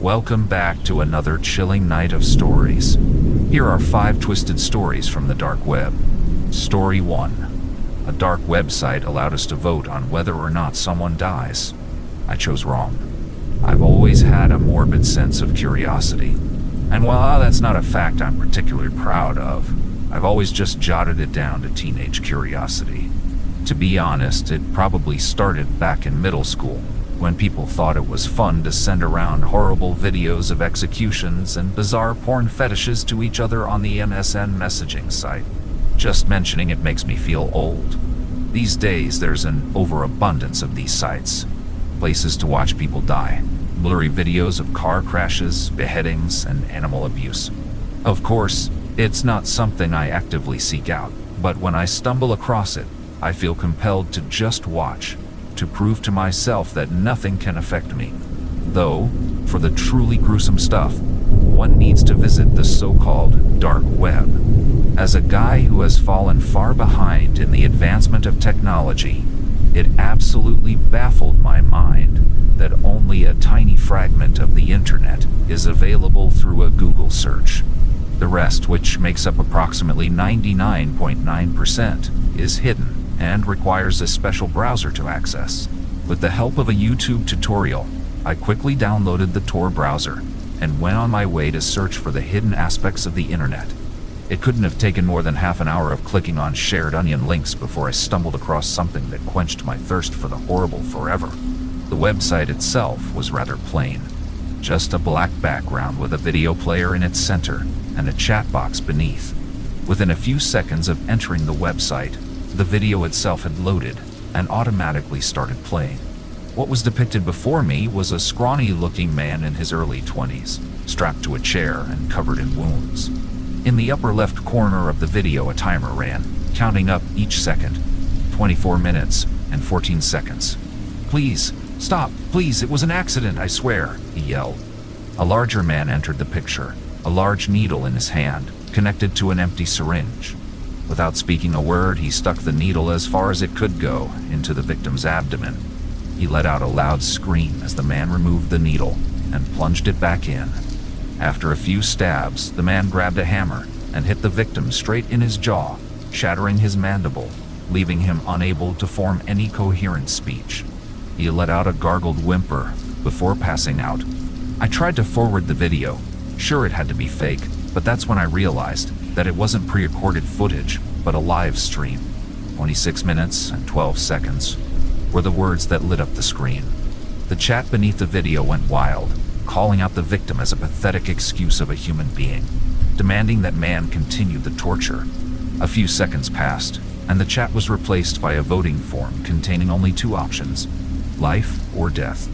Welcome back to another chilling night of stories. Here are 5 twisted stories from the dark web. Story 1. A dark website allowed us to vote on whether or not someone dies. I chose wrong. I've always had a morbid sense of curiosity. And while that's not a fact I'm particularly proud of, I've always just jotted it down to teenage curiosity. To be honest, it probably started back in middle school, when people thought it was fun to send around horrible videos of executions and bizarre porn fetishes to each other on the MSN messaging site. Just mentioning it makes me feel old. These days, there's an overabundance of these sites. Places to watch people die. Blurry videos of car crashes, beheadings, and animal abuse. Of course, it's not something I actively seek out, but when I stumble across it, I feel compelled to just watch, to prove to myself that nothing can affect me. Though, for the truly gruesome stuff, one needs to visit the so-called dark web. As a guy who has fallen far behind in the advancement of technology, it absolutely baffled my mind that only a tiny fragment of the internet is available through a Google search. The rest, which makes up approximately 99.9%, is hidden and requires a special browser to access. With the help of a YouTube tutorial, I quickly downloaded the Tor browser and went on my way to search for the hidden aspects of the internet. It couldn't have taken more than half an hour of clicking on shared onion links before I stumbled across something that quenched my thirst for the horrible forever. The website itself was rather plain. Just a black background with a video player in its center and a chat box beneath. Within a few seconds of entering the website, the video itself had loaded and automatically started playing. What was depicted before me was a scrawny-looking man in his early 20s, strapped to a chair and covered in wounds. In the upper left corner of the video, a timer ran, counting up each second. 24 minutes and 14 seconds. "Please, stop, please, it was an accident, I swear," he yelled. A larger man entered the picture, a large needle in his hand, connected to an empty syringe. Without speaking a word, he stuck the needle as far as it could go into the victim's abdomen. He let out a loud scream as the man removed the needle and plunged it back in. After a few stabs, the man grabbed a hammer and hit the victim straight in his jaw, shattering his mandible, leaving him unable to form any coherent speech. He let out a gargled whimper before passing out. I tried to forward the video. Sure, it had to be fake, but that's when I realized that it wasn't pre-recorded footage, but a live stream. 26 minutes and 12 seconds were the words that lit up the screen. The chat beneath the video went wild, calling out the victim as a pathetic excuse of a human being, demanding that man continue the torture. A few seconds passed, and the chat was replaced by a voting form containing only 2 options: life or death.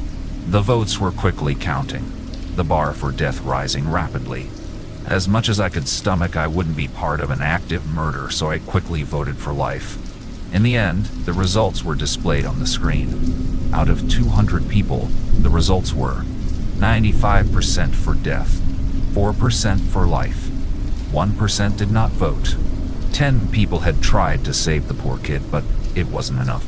The votes were quickly counting, the bar for death rising rapidly. As much as I could stomach, I wouldn't be part of an active murder, so I quickly voted for life. In the end, the results were displayed on the screen. Out of 200 people, the results were 95% for death, 4% for life, 1% did not vote. 10 people had tried to save the poor kid, but it wasn't enough.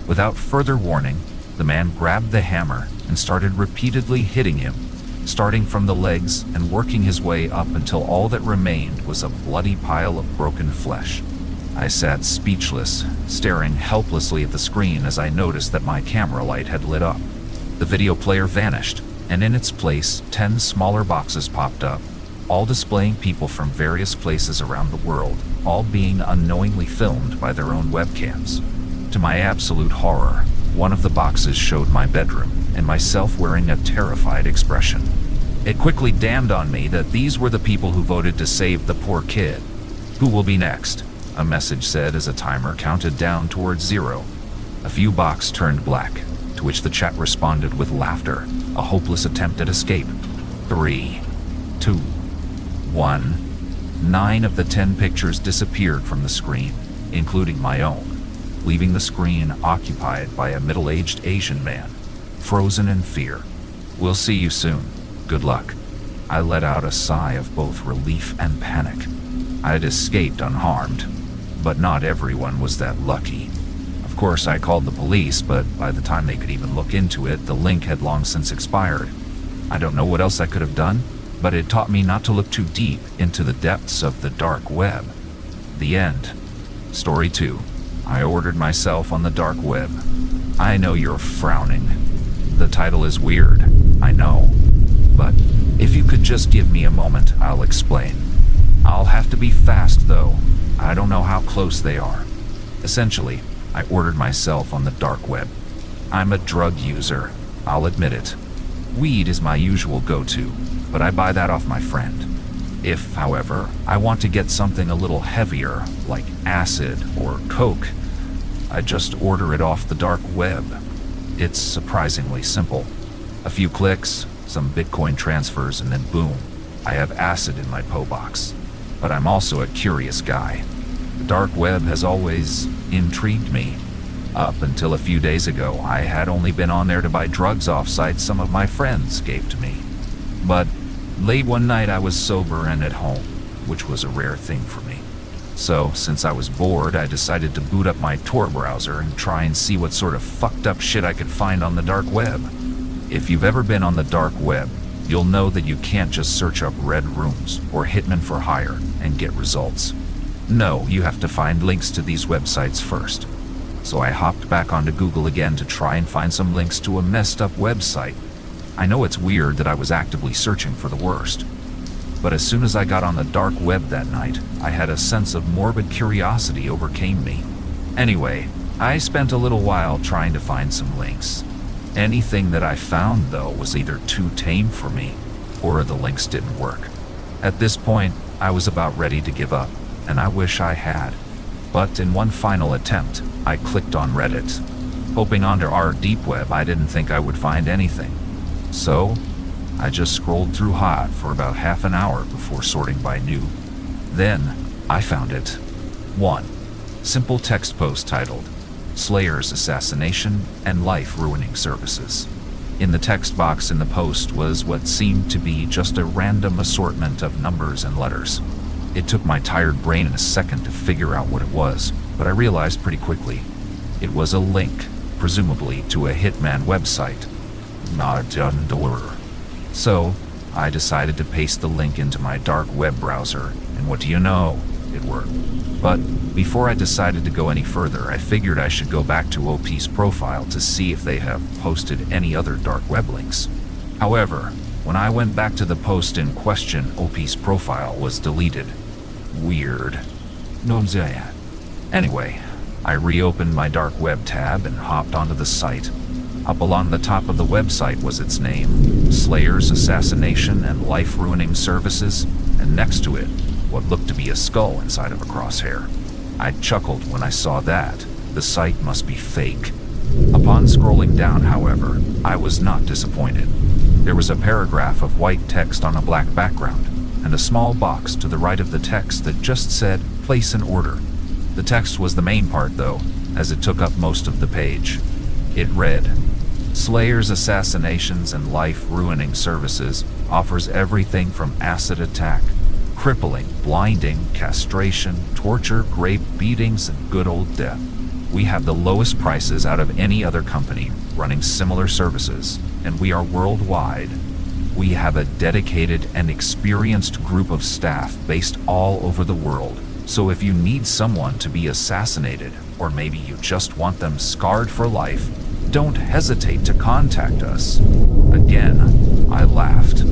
Without further warning, the man grabbed the hammer and started repeatedly hitting him, starting from the legs and working his way up until all that remained was a bloody pile of broken flesh. I sat speechless, staring helplessly at the screen as I noticed that my camera light had lit up. The video player vanished, and in its place, 10 smaller boxes popped up, all displaying people from various places around the world, all being unknowingly filmed by their own webcams. To my absolute horror, one of the boxes showed my bedroom, and myself wearing a terrified expression. It quickly dawned on me that these were the people who voted to save the poor kid. "Who will be next?" a message said as a timer counted down towards 0. A few boxes turned black, to which the chat responded with laughter, a hopeless attempt at escape. 3, 2, 1. 9 of the 10 pictures disappeared from the screen, including my own, leaving the screen occupied by a middle-aged Asian man, frozen in fear. "We'll see you soon. Good luck." I let out a sigh of both relief and panic. I'd escaped unharmed, but not everyone was that lucky. Of course, I called the police, but by the time they could even look into it, the link had long since expired. I don't know what else I could have done, but it taught me not to look too deep into the depths of the dark web. The end. Story 2. I ordered myself on the dark web. I know you're frowning. The title is weird, I know. But if you could just give me a moment, I'll explain. I'll have to be fast, though. I don't know how close they are. Essentially, I ordered myself on the dark web. I'm a drug user, I'll admit it. Weed is my usual go-to, but I buy that off my friend. If, however, I want to get something a little heavier, like acid or coke, I just order it off the dark web. It's surprisingly simple. A few clicks, some Bitcoin transfers, and then boom, I have acid in my PO box. But I'm also a curious guy. The dark web has always intrigued me. Up until a few days ago, I had only been on there to buy drugs off sites some of my friends gave to me. But late one night I was sober and at home, which was a rare thing for me. So, since I was bored, I decided to boot up my Tor browser and try and see what sort of fucked up shit I could find on the dark web. If you've ever been on the dark web, you'll know that you can't just search up red rooms or hitmen for hire and get results. No, you have to find links to these websites first. So I hopped back onto Google again to try and find some links to a messed up website. I know it's weird that I was actively searching for the worst. But as soon as I got on the dark web that night, I had a sense of morbid curiosity overcame me. Anyway, I spent a little while trying to find some links. Anything that I found, though, was either too tame for me, or the links didn't work. At this point, I was about ready to give up, and I wish I had. But in one final attempt, I clicked on Reddit. Hoping onto our deep web, I didn't think I would find anything. So, I just scrolled through hot for about half an hour before sorting by new. Then, I found it. 1. Simple text post titled, Slayer's Assassination and Life-Ruining Services. In the text box in the post was what seemed to be just a random assortment of numbers and letters. It took my tired brain a second to figure out what it was, but I realized pretty quickly. It was a link, presumably to a hitman website. Not done door. So, I decided to paste the link into my dark web browser, and what do you know? It worked. But before I decided to go any further, I figured I should go back to OP's profile to see if they have posted any other dark web links. However, when I went back to the post in question, OP's profile was deleted. Weird. No, anyway, I reopened my dark web tab and hopped onto the site. Up along the top of the website was its name, Slayer's Assassination and Life-Ruining Services, and next to it, what looked to be a skull inside of a crosshair. I chuckled when I saw that. The site must be fake. Upon scrolling down, however, I was not disappointed. There was a paragraph of white text on a black background, and a small box to the right of the text that just said, Place an order. The text was the main part, though, as it took up most of the page. It read, Slayer's Assassinations and Life-Ruining Services offers everything from acid attack, crippling, blinding, castration, torture, rape, beatings, and good old death. We have the lowest prices out of any other company running similar services, and we are worldwide. We have a dedicated and experienced group of staff based all over the world, so if you need someone to be assassinated, or maybe you just want them scarred for life, don't hesitate to contact us. Again, I laughed.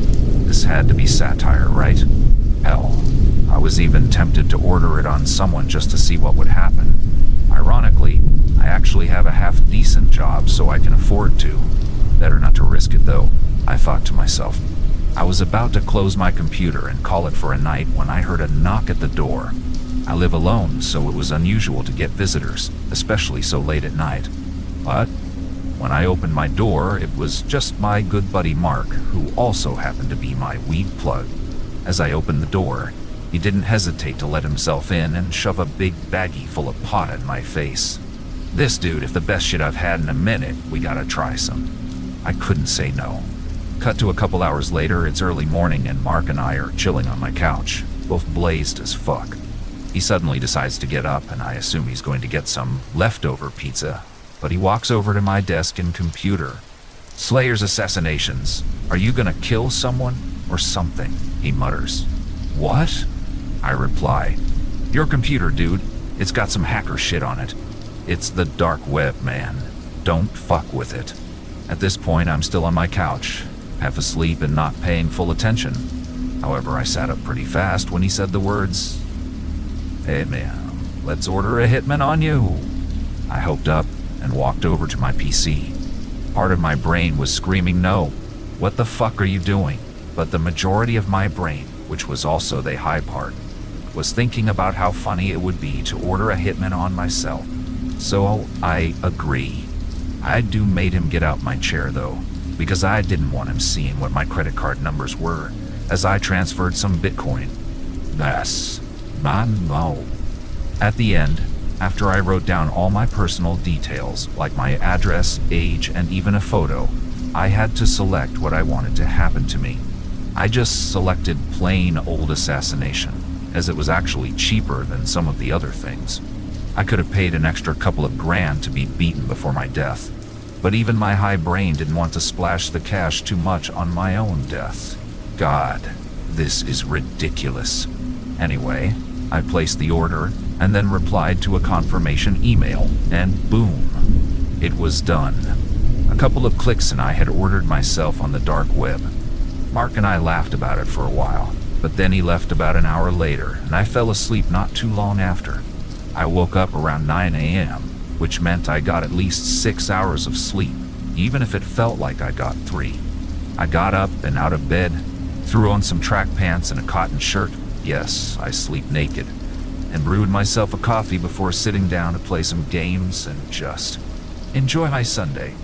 This had to be satire, right? Hell, I was even tempted to order it on someone just to see what would happen. Ironically, I actually have a half-decent job, so I can afford to. Better not to risk it, though, I thought to myself. I was about to close my computer and call it for a night when I heard a knock at the door. I live alone, so it was unusual to get visitors, especially so late at night. But when I opened my door, it was just my good buddy Mark, who also happened to be my weed plug. As I opened the door, he didn't hesitate to let himself in and shove a big baggie full of pot in my face. This dude, if the best shit I've had in a minute, we gotta try some. I couldn't say no. Cut to a couple hours later, it's early morning and Mark and I are chilling on my couch, both blazed as fuck. He suddenly decides to get up and I assume he's going to get some leftover pizza, but he walks over to my desk and computer. Slayer's assassinations. Are you gonna kill someone or something? He mutters. What? I reply. Your computer, dude. It's got some hacker shit on it. It's the dark web, man. Don't fuck with it. At this point, I'm still on my couch, half asleep and not paying full attention. However, I sat up pretty fast when he said the words, Hey man, let's order a hitman on you. I hoped up and walked over to my PC. Part of my brain was screaming no. What the fuck are you doing? But the majority of my brain, which was also the high part, was thinking about how funny it would be to order a hitman on myself. So I agree. I made him get out my chair though, because I didn't want him seeing what my credit card numbers were as I transferred some Bitcoin. Yes, man, no. At the end, after I wrote down all my personal details, like my address, age, and even a photo, I had to select what I wanted to happen to me. I just selected plain old assassination, as it was actually cheaper than some of the other things. I could have paid an extra couple of grand to be beaten before my death, but even my high brain didn't want to splash the cash too much on my own death. God, this is ridiculous. Anyway, I placed the order and then replied to a confirmation email, and boom, it was done. A couple of clicks and I had ordered myself on the dark web. Mark and I laughed about it for a while, but then he left about an hour later and I fell asleep not too long after. I woke up around 9 a.m., which meant I got at least 6 hours of sleep, even if it felt like I got 3. I got up and out of bed, threw on some track pants and a cotton shirt. Yes, I sleep naked. And brewed myself a coffee before sitting down to play some games and just enjoy my Sunday.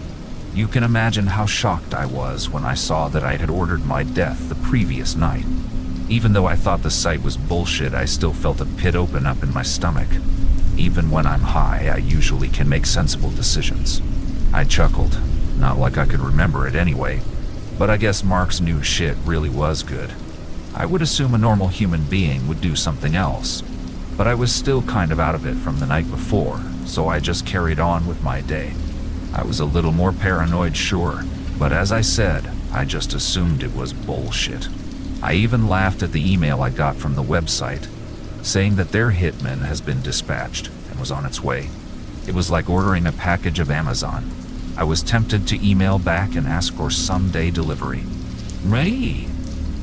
You can imagine how shocked I was when I saw that I had ordered my death the previous night. Even though I thought the site was bullshit, I still felt a pit open up in my stomach. Even when I'm high, I usually can make sensible decisions. I chuckled, not like I could remember it anyway, but I guess Mark's new shit really was good. I would assume a normal human being would do something else, but I was still kind of out of it from the night before, so I just carried on with my day. I was a little more paranoid, sure, but as I said, I just assumed it was bullshit. I even laughed at the email I got from the website, saying that their hitman has been dispatched and was on its way. It was like ordering a package of Amazon. I was tempted to email back and ask for someday delivery. Ready?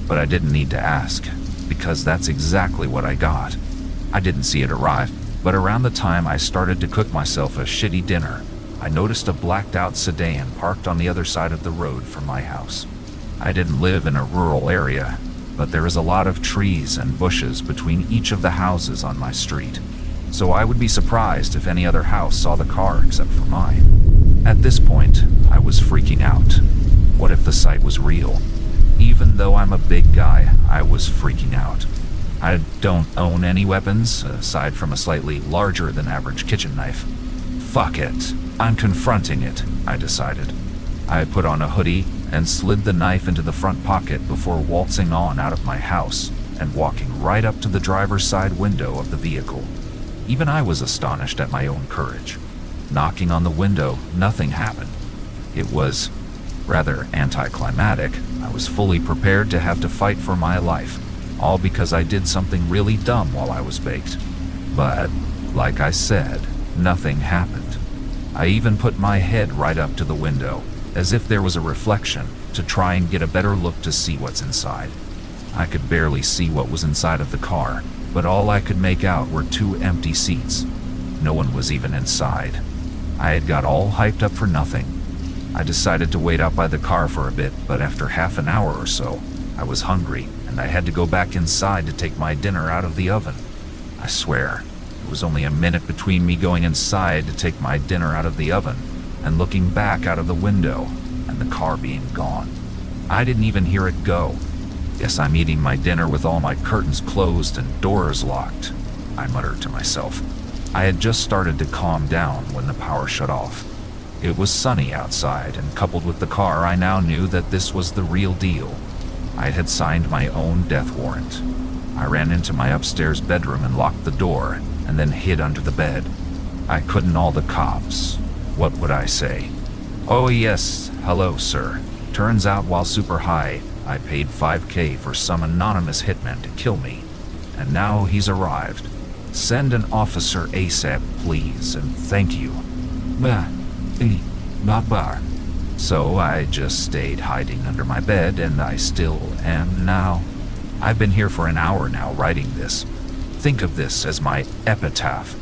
But I didn't need to ask, because that's exactly what I got. I didn't see it arrive, but around the time I started to cook myself a shitty dinner, I noticed a blacked-out sedan parked on the other side of the road from my house. I didn't live in a rural area, but there is a lot of trees and bushes between each of the houses on my street, so I would be surprised if any other house saw the car except for mine. At this point, I was freaking out. What if the site was real? Even though I'm a big guy, I was freaking out. I don't own any weapons, aside from a slightly larger than average kitchen knife. Fuck it. I'm confronting it, I decided. I put on a hoodie and slid the knife into the front pocket before waltzing on out of my house and walking right up to the driver's side window of the vehicle. Even I was astonished at my own courage. Knocking on the window, nothing happened. It was rather anticlimactic. I was fully prepared to have to fight for my life, all because I did something really dumb while I was baked. But, like I said, nothing happened. I even put my head right up to the window, as if there was a reflection, to try and get a better look to see what's inside. I could barely see what was inside of the car, but all I could make out were 2 empty seats. No one was even inside. I had got all hyped up for nothing. I decided to wait out by the car for a bit, but after half an hour or so, I was hungry, and I had to go back inside to take my dinner out of the oven. I swear, it was only a minute between me going inside to take my dinner out of the oven and looking back out of the window and the car being gone. I didn't even hear it go. Guess I'm eating my dinner with all my curtains closed and doors locked, I muttered to myself. I had just started to calm down when the power shut off. It was sunny outside, and coupled with the car, I now knew that this was the real deal. I had signed my own death warrant. I ran into my upstairs bedroom and locked the door, and then hid under the bed. I couldn't all the cops. What would I say? Oh yes, hello sir. Turns out while super high, I paid 5K for some anonymous hitman to kill me. And now he's arrived. Send an officer ASAP, please, and thank you. Not bar. So I just stayed hiding under my bed, and I still am now. I've been here for an hour now writing this. Think of this as my epitaph.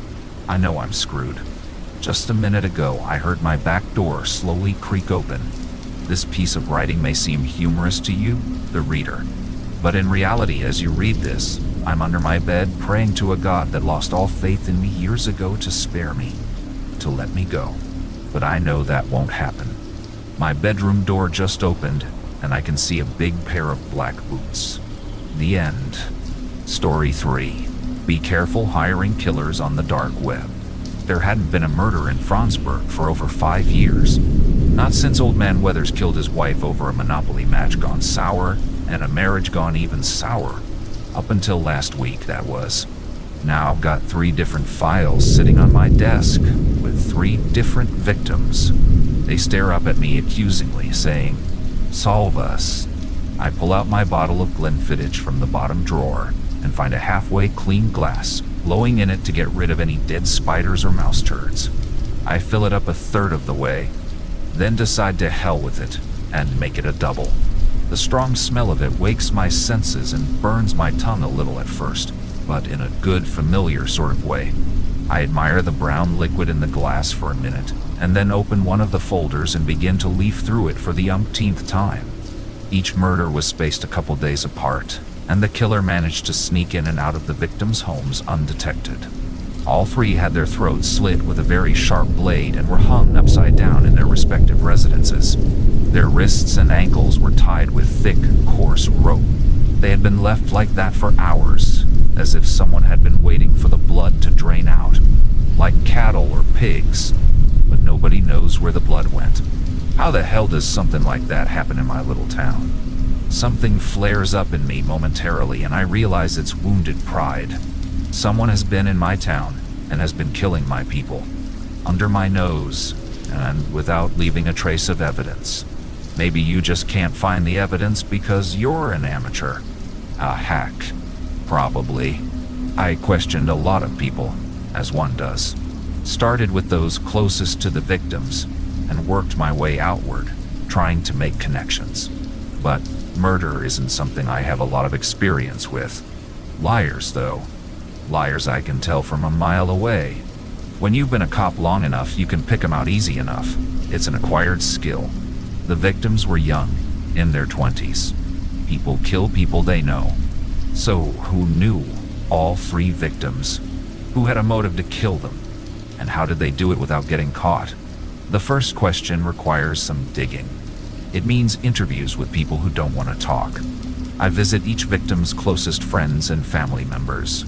I know I'm screwed. Just a minute ago, I heard my back door slowly creak open. This piece of writing may seem humorous to you, the reader. But in reality, as you read this, I'm under my bed praying to a God that lost all faith in me years ago to spare me, to let me go. But I know that won't happen. My bedroom door just opened, and I can see a big pair of black boots. The end. Story 3. Be careful hiring killers on the dark web. There hadn't been a murder in Franzburg for over 5 years. Not since Old Man Weathers killed his wife over a Monopoly match gone sour, and a marriage gone even sour. Up until last week, that was. Now I've got 3 different files sitting on my desk, with 3 different victims. They stare up at me accusingly, saying, "Solve us." I pull out my bottle of Glenfiddich from the bottom drawer, and find a halfway clean glass, blowing in it to get rid of any dead spiders or mouse turds. I fill it up a third of the way, then decide to hell with it, and make it a double. The strong smell of it wakes my senses and burns my tongue a little at first, but in a good, familiar sort of way. I admire the brown liquid in the glass for a minute, and then open one of the folders and begin to leaf through it for the umpteenth time. Each murder was spaced a couple days apart, and the killer managed to sneak in and out of the victims' homes undetected. All 3 had their throats slit with a very sharp blade and were hung upside down in their respective residences. Their wrists and ankles were tied with thick, coarse rope. They had been left like that for hours, as if someone had been waiting for the blood to drain out, like cattle or pigs, but nobody knows where the blood went. How the hell does something like that happen in my little town? Something flares up in me momentarily, and I realize it's wounded pride. Someone has been in my town and has been killing my people, under my nose, and without leaving a trace of evidence. Maybe you just can't find the evidence because you're an amateur. A hack. Probably. I questioned a lot of people, as one does. Started with those closest to the victims, and worked my way outward, trying to make connections. But murder isn't something I have a lot of experience with. Liars, though. Liars I can tell from a mile away. When you've been a cop long enough, you can pick them out easy enough. It's an acquired skill. The victims were young, in their 20s. People kill people they know. So who knew all 3 victims? Who had a motive to kill them? And how did they do it without getting caught? The first question requires some digging. It means interviews with people who don't want to talk. I visit each victim's closest friends and family members.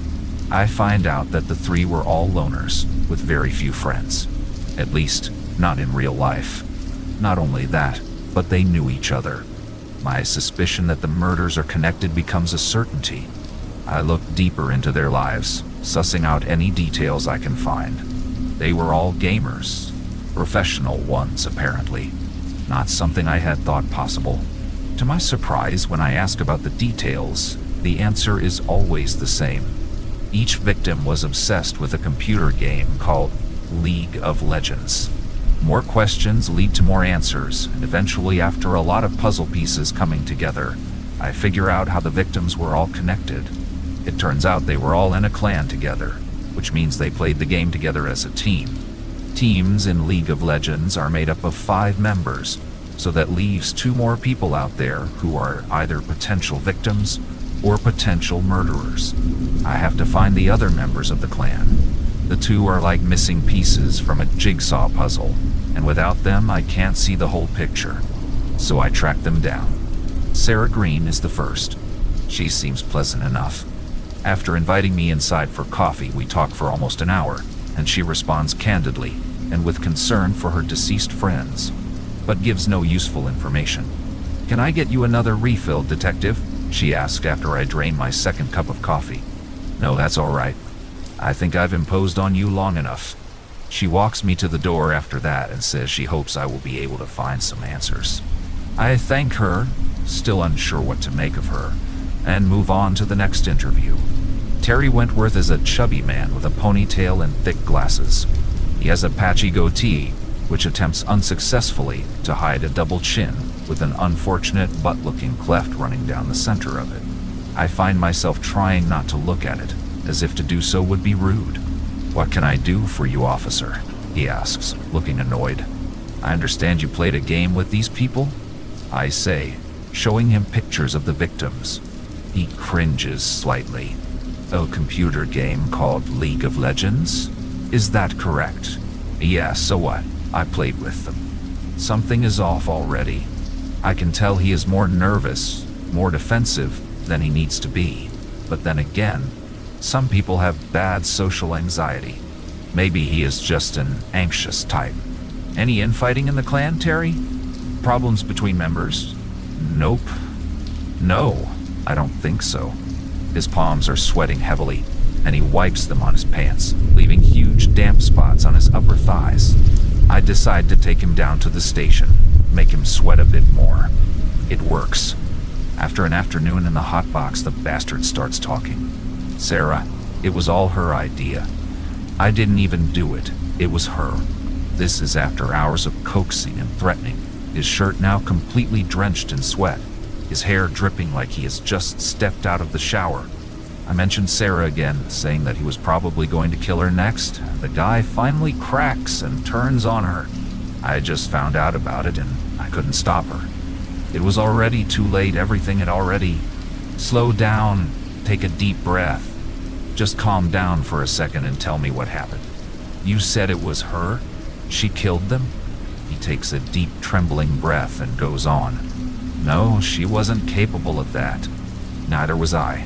I find out that the 3 were all loners, with very few friends. At least, not in real life. Not only that, but they knew each other. My suspicion that the murders are connected becomes a certainty. I look deeper into their lives, sussing out any details I can find. They were all gamers. Professional ones, apparently. Not something I had thought possible. To my surprise, when I ask about the details, the answer is always the same. Each victim was obsessed with a computer game called League of Legends. More questions lead to more answers, and eventually, after a lot of puzzle pieces coming together, I figure out how the victims were all connected. It turns out they were all in a clan together, which means they played the game together as a team. Teams in League of Legends are made up of 5 members, so that leaves 2 more people out there who are either potential victims or potential murderers. I have to find the other members of the clan. The 2 are like missing pieces from a jigsaw puzzle, and without them I can't see the whole picture. So I track them down. Sarah Green is the first. She seems pleasant enough. After inviting me inside for coffee, we talk for almost an hour, and she responds candidly and with concern for her deceased friends, but gives no useful information. "Can I get you another refill, detective?" she asked after I drained my second cup of coffee. "No, that's all right. I think I've imposed on you long enough." She walks me to the door after that and says she hopes I will be able to find some answers. I thank her, still unsure what to make of her, and move on to the next interview. Terry Wentworth is a chubby man with a ponytail and thick glasses. He has a patchy goatee, which attempts unsuccessfully to hide a double chin with an unfortunate butt-looking cleft running down the center of it. I find myself trying not to look at it, as if to do so would be rude. "What can I do for you, officer?" he asks, looking annoyed. "I understand you played a game with these people?" I say, showing him pictures of the victims. He cringes slightly. "A computer game called League of Legends? Is that correct?" "Yeah, so what? I played with them." Something is off already. I can tell he is more nervous, more defensive than he needs to be. But then again, some people have bad social anxiety. Maybe he is just an anxious type. "Any infighting in the clan, Terry? Problems between members?" "Nope. No, I don't think so." His palms are sweating heavily, and he wipes them on his pants, leaving huge damp spots on his upper thighs. I decide to take him down to the station, make him sweat a bit more. It works. After an afternoon in the hot box, the bastard starts talking. "Sarah, it was all her idea. I didn't even do it. It was her." This is after hours of coaxing and threatening, his shirt now completely drenched in sweat, his hair dripping like he has just stepped out of the shower. I mentioned Sarah again, saying that he was probably going to kill her next. The guy finally cracks and turns on her. I had just found out about it and I couldn't stop her. It was already too late. Everything had already... Slow down, take a deep breath. Just calm down for a second and tell me what happened. You said it was her? She killed them? He takes a deep, trembling breath and goes on. No, she wasn't capable of that. Neither was I.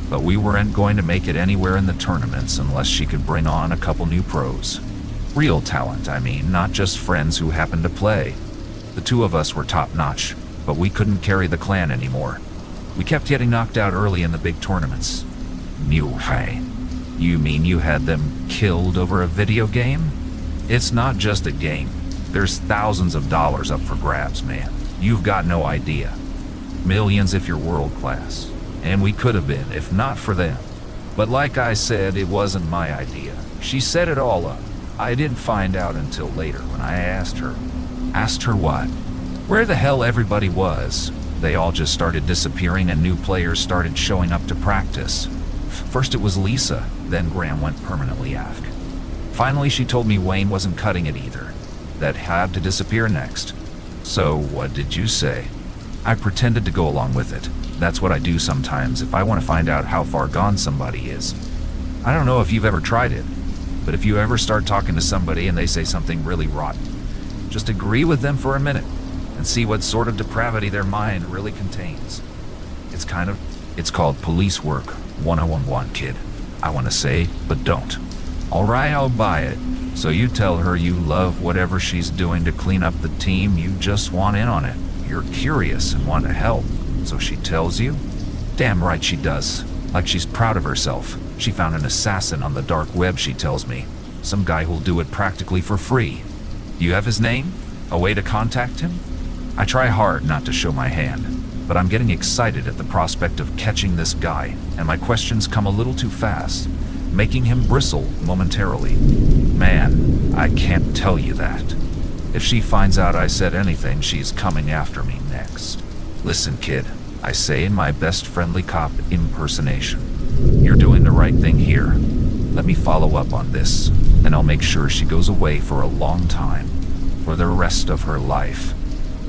But we weren't going to make it anywhere in the tournaments unless she could bring on a couple new pros. Real talent, I mean, not just friends who happened to play. The two of us were top-notch, but we couldn't carry the clan anymore. We kept getting knocked out early in the big tournaments. Hey, you mean you had them killed over a video game? It's not just a game. There's thousands of dollars up for grabs, man. You've got no idea. Millions if you're world class. And we could have been, if not for them. But like I said, it wasn't my idea. She set it all up. I didn't find out until later when I asked her. Asked her what? Where the hell everybody was. They all just started disappearing and new players started showing up to practice. First it was Lisa, then Graham went permanently aft. Finally she told me Wayne wasn't cutting it either. That had to disappear next. So what did you say? I pretended to go along with it. That's what I do sometimes if I want to find out how far gone somebody is. I don't know if you've ever tried it, but if you ever start talking to somebody and they say something really rotten, just agree with them for a minute and see what sort of depravity their mind really contains. It's called police work 101, kid. I want to say, but don't. All right, I'll buy it. So you tell her you love whatever she's doing to clean up the team, you just want in on it. You're curious and want to help. So she tells you? Damn right she does. Like she's proud of herself. She found an assassin on the dark web, she tells me. Some guy who'll do it practically for free. Do you have his name? A way to contact him? I try hard not to show my hand, but I'm getting excited at the prospect of catching this guy, and my questions come a little too fast, making him bristle momentarily. Man, I can't tell you that. If she finds out I said anything, she's coming after me next. Listen, kid, I say in my best friendly cop impersonation. You're doing the right thing here. Let me follow up on this, and I'll make sure she goes away for a long time. For the rest of her life.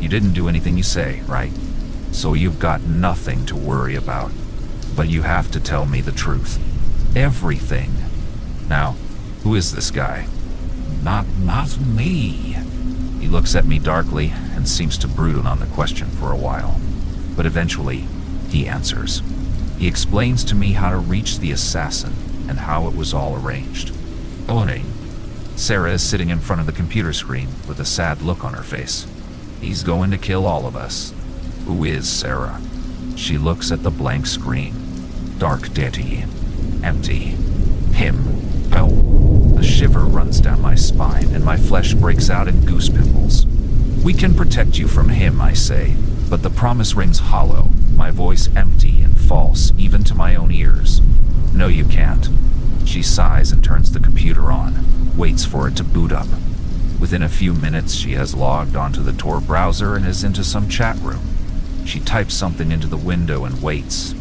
You didn't do anything you say, right? So you've got nothing to worry about. But you have to tell me the truth. Everything. Now, who is this guy? Not me. He looks at me darkly and seems to brood on the question for a while. But eventually, he answers. He explains to me how to reach the assassin and how it was all arranged. Oni. Sarah is sitting in front of the computer screen with a sad look on her face. He's going to kill all of us. Who is Sarah? She looks at the blank screen. Dark, dirty, empty. Him. Oh, A shiver runs down my spine and my flesh breaks out in goose pimples. "We can protect you from him," I say, but the promise rings hollow, my voice empty and false even to my own ears. "No, you can't." She sighs and turns the computer on, waits for it to boot up. Within a few minutes, she has logged onto the Tor browser and is into some chat room. She types something into the window and waits.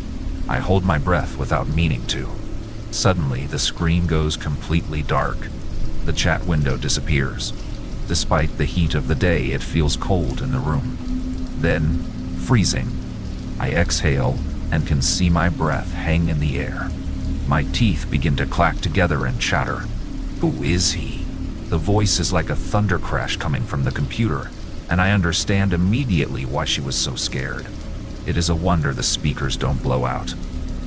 I hold my breath without meaning to. Suddenly, the screen goes completely dark. The chat window disappears. Despite the heat of the day, it feels cold in the room. Then, freezing. I exhale and can see my breath hang in the air. My teeth begin to clack together and chatter. Who is he? The voice is like a thunder crash coming from the computer, and I understand immediately why she was so scared. It is a wonder the speakers don't blow out.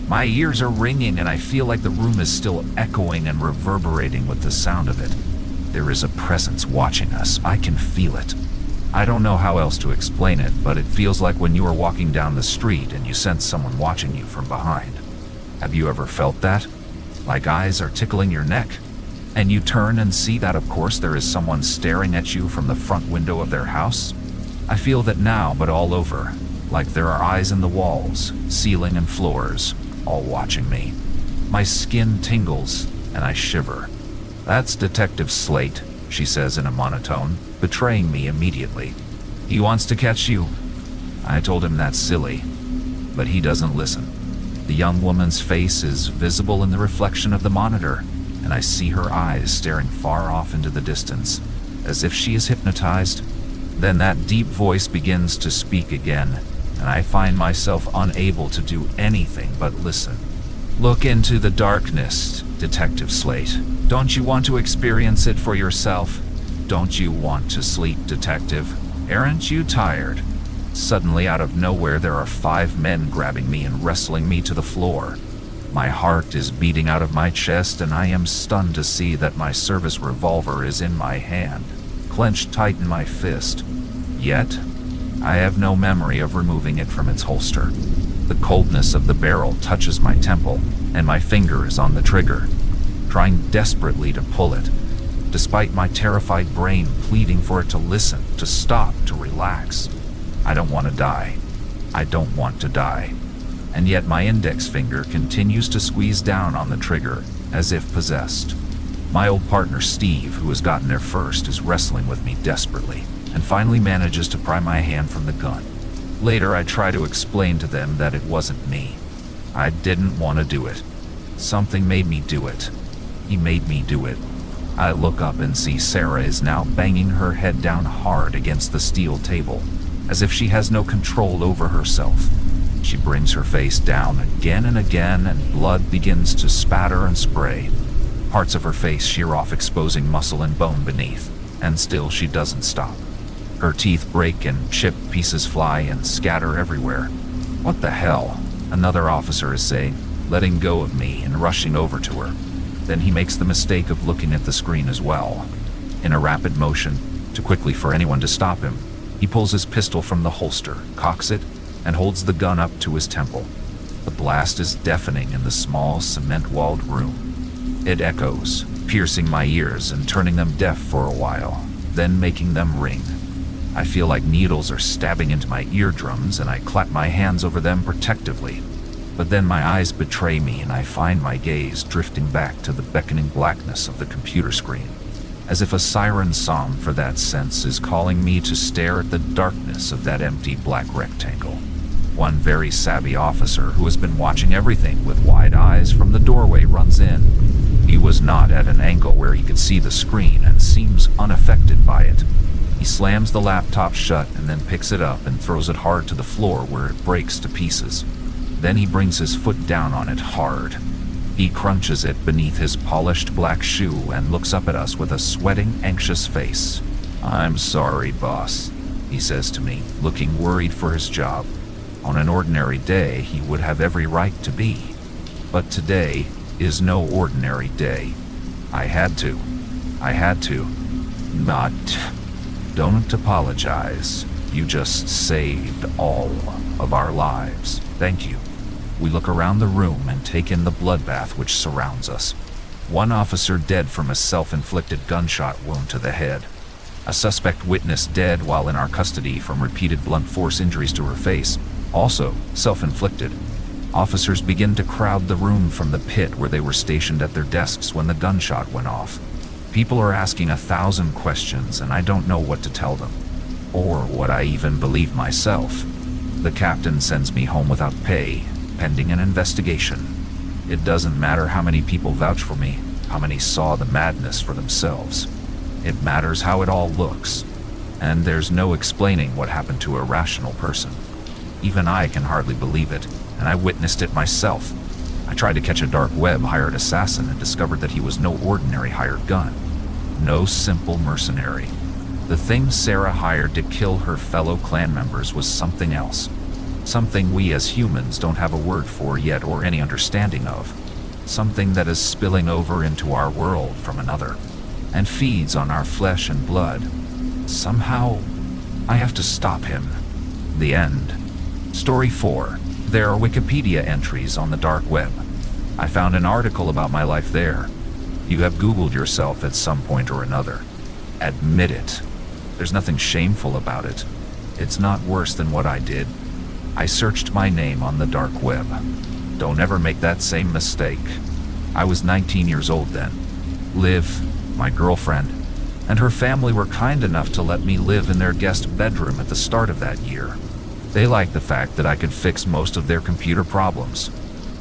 My ears are ringing and I feel like the room is still echoing and reverberating with the sound of it. There is a presence watching us. I can feel it. I don't know how else to explain it, but it feels like when you are walking down the street and you sense someone watching you from behind. Have you ever felt that? Like eyes are tickling your neck? And you turn and see that, of course, there is someone staring at you from the front window of their house? I feel that now, but all over. Like there are eyes in the walls, ceiling and floors, all watching me. My skin tingles and I shiver. "That's Detective Slate," she says in a monotone, betraying me immediately. "He wants to catch you." I told him that's silly, but he doesn't listen. The young woman's face is visible in the reflection of the monitor, and I see her eyes staring far off into the distance, as if she is hypnotized. Then that deep voice begins to speak again, and I find myself unable to do anything but listen. "Look into the darkness, Detective Slate. Don't you want to experience it for yourself? Don't you want to sleep, Detective? Aren't you tired?" Suddenly, out of nowhere, there are 5 men grabbing me and wrestling me to the floor. My heart is beating out of my chest, and I am stunned to see that my service revolver is in my hand, clenched tight in my fist. Yet, I have no memory of removing it from its holster. The coldness of the barrel touches my temple, and my finger is on the trigger, trying desperately to pull it, despite my terrified brain pleading for it to listen, to stop, to relax. I don't want to die. I don't want to die. And yet my index finger continues to squeeze down on the trigger, as if possessed. My old partner Steve, who has gotten there first, is wrestling with me desperately, and finally manages to pry my hand from the gun. Later, I try to explain to them that it wasn't me. I didn't want to do it. Something made me do it. He made me do it. I look up and see Sarah is now banging her head down hard against the steel table, as if she has no control over herself. She brings her face down again and again, and blood begins to spatter and spray. Parts of her face shear off, exposing muscle and bone beneath, and still she doesn't stop. Her teeth break and chipped pieces fly and scatter everywhere. "What the hell?" another officer is saying, letting go of me and rushing over to her. Then he makes the mistake of looking at the screen as well. In a rapid motion, too quickly for anyone to stop him, he pulls his pistol from the holster, cocks it, and holds the gun up to his temple. The blast is deafening in the small, cement-walled room. It echoes, piercing my ears and turning them deaf for a while, then making them ring. I feel like needles are stabbing into my eardrums, and I clap my hands over them protectively. But then my eyes betray me, and I find my gaze drifting back to the beckoning blackness of the computer screen, as if a siren song for that sense is calling me to stare at the darkness of that empty black rectangle. One very savvy officer who has been watching everything with wide eyes from the doorway runs in. He was not at an angle where he could see the screen and seems unaffected by it. He slams the laptop shut and then picks it up and throws it hard to the floor where it breaks to pieces. Then he brings his foot down on it hard. He crunches it beneath his polished black shoe and looks up at us with a sweating, anxious face. "I'm sorry, boss," he says to me, looking worried for his job. On an ordinary day, he would have every right to be. But today is no ordinary day. I had to. Not. Don't apologize. You just saved all of our lives. Thank you. We look around the room and take in the bloodbath which surrounds us. One officer dead from a self-inflicted gunshot wound to the head. A suspect witness dead while in our custody from repeated blunt force injuries to her face, also self-inflicted. Officers begin to crowd the room from the pit where they were stationed at their desks when the gunshot went off. People are asking 1,000 questions and I don't know what to tell them, or what I even believe myself. The captain sends me home without pay, pending an investigation. It doesn't matter how many people vouch for me, how many saw the madness for themselves. It matters how it all looks, and there's no explaining what happened to a rational person. Even I can hardly believe it, and I witnessed it myself. I tried to catch a dark web hired assassin and discovered that he was no ordinary hired gun. No simple mercenary. The thing Sarah hired to kill her fellow clan members was something else. Something we as humans don't have a word for yet or any understanding of. Something that is spilling over into our world from another, and feeds on our flesh and blood. Somehow, I have to stop him. The end. Story 4. There are Wikipedia entries on the dark web. I found an article about my life there. You have Googled yourself at some point or another. Admit it. There's nothing shameful about it. It's not worse than what I did. I searched my name on the dark web. Don't ever make that same mistake. I was 19 years old then. Liv, my girlfriend, and her family were kind enough to let me live in their guest bedroom at the start of that year. They liked the fact that I could fix most of their computer problems.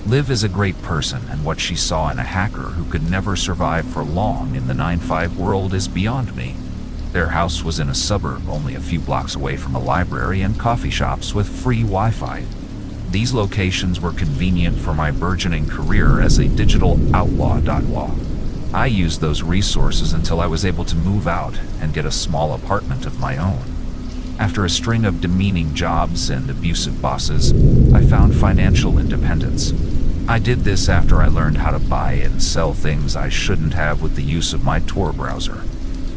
Liv is a great person, and what she saw in a hacker who could never survive for long in the 9-5 world is beyond me. Their house was in a suburb only a few blocks away from a library and coffee shops with free Wi-Fi. These locations were convenient for my burgeoning career as a digital outlaw. I used those resources until I was able to move out and get a small apartment of my own. After a string of demeaning jobs and abusive bosses, I found financial independence. I did this after I learned how to buy and sell things I shouldn't have with the use of my Tor browser.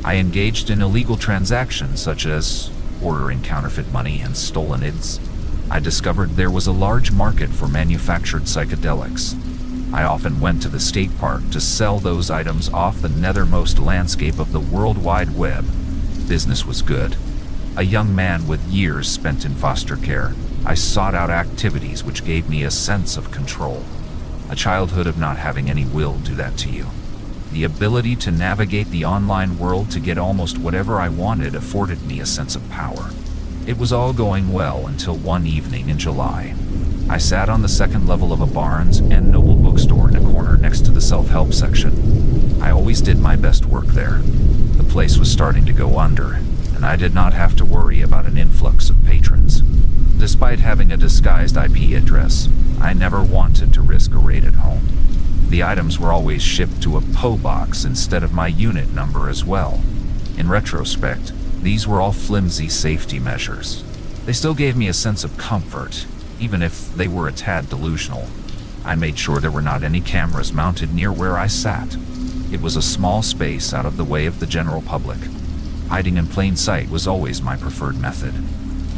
I engaged in illegal transactions such as ordering counterfeit money and stolen ids. I discovered there was a large market for manufactured psychedelics. I often went to the state park to sell those items off the nethermost landscape of the World Wide Web. Business was good. A young man with years spent in foster care, I sought out activities which gave me a sense of control. A childhood of not having any will do that to you. The ability to navigate the online world to get almost whatever I wanted afforded me a sense of power. It was all going well until one evening in July. I sat on the second level of a Barnes and Noble bookstore in a corner next to the self-help section. I always did my best work there. The place was starting to go under, and I did not have to worry about an influx of patrons. Despite having a disguised IP address, I never wanted to risk a raid at home. The items were always shipped to a PO box instead of my unit number as well. In retrospect, these were all flimsy safety measures. They still gave me a sense of comfort, even if they were a tad delusional. I made sure there were not any cameras mounted near where I sat. It was a small space out of the way of the general public. Hiding in plain sight was always my preferred method.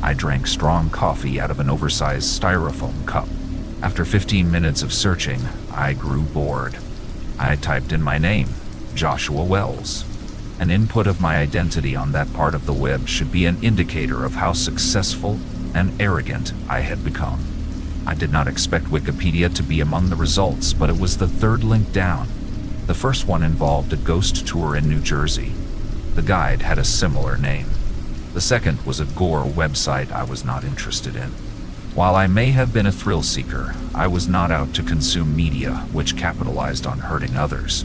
I drank strong coffee out of an oversized styrofoam cup. After 15 minutes of searching, I grew bored. I typed in my name, Joshua Wells. An input of my identity on that part of the web should be an indicator of how successful and arrogant I had become. I did not expect Wikipedia to be among the results, but it was the third link down. The first one involved a ghost tour in New Jersey. The guide had a similar name. The second was a gore website I was not interested in. While I may have been a thrill seeker, I was not out to consume media which capitalized on hurting others.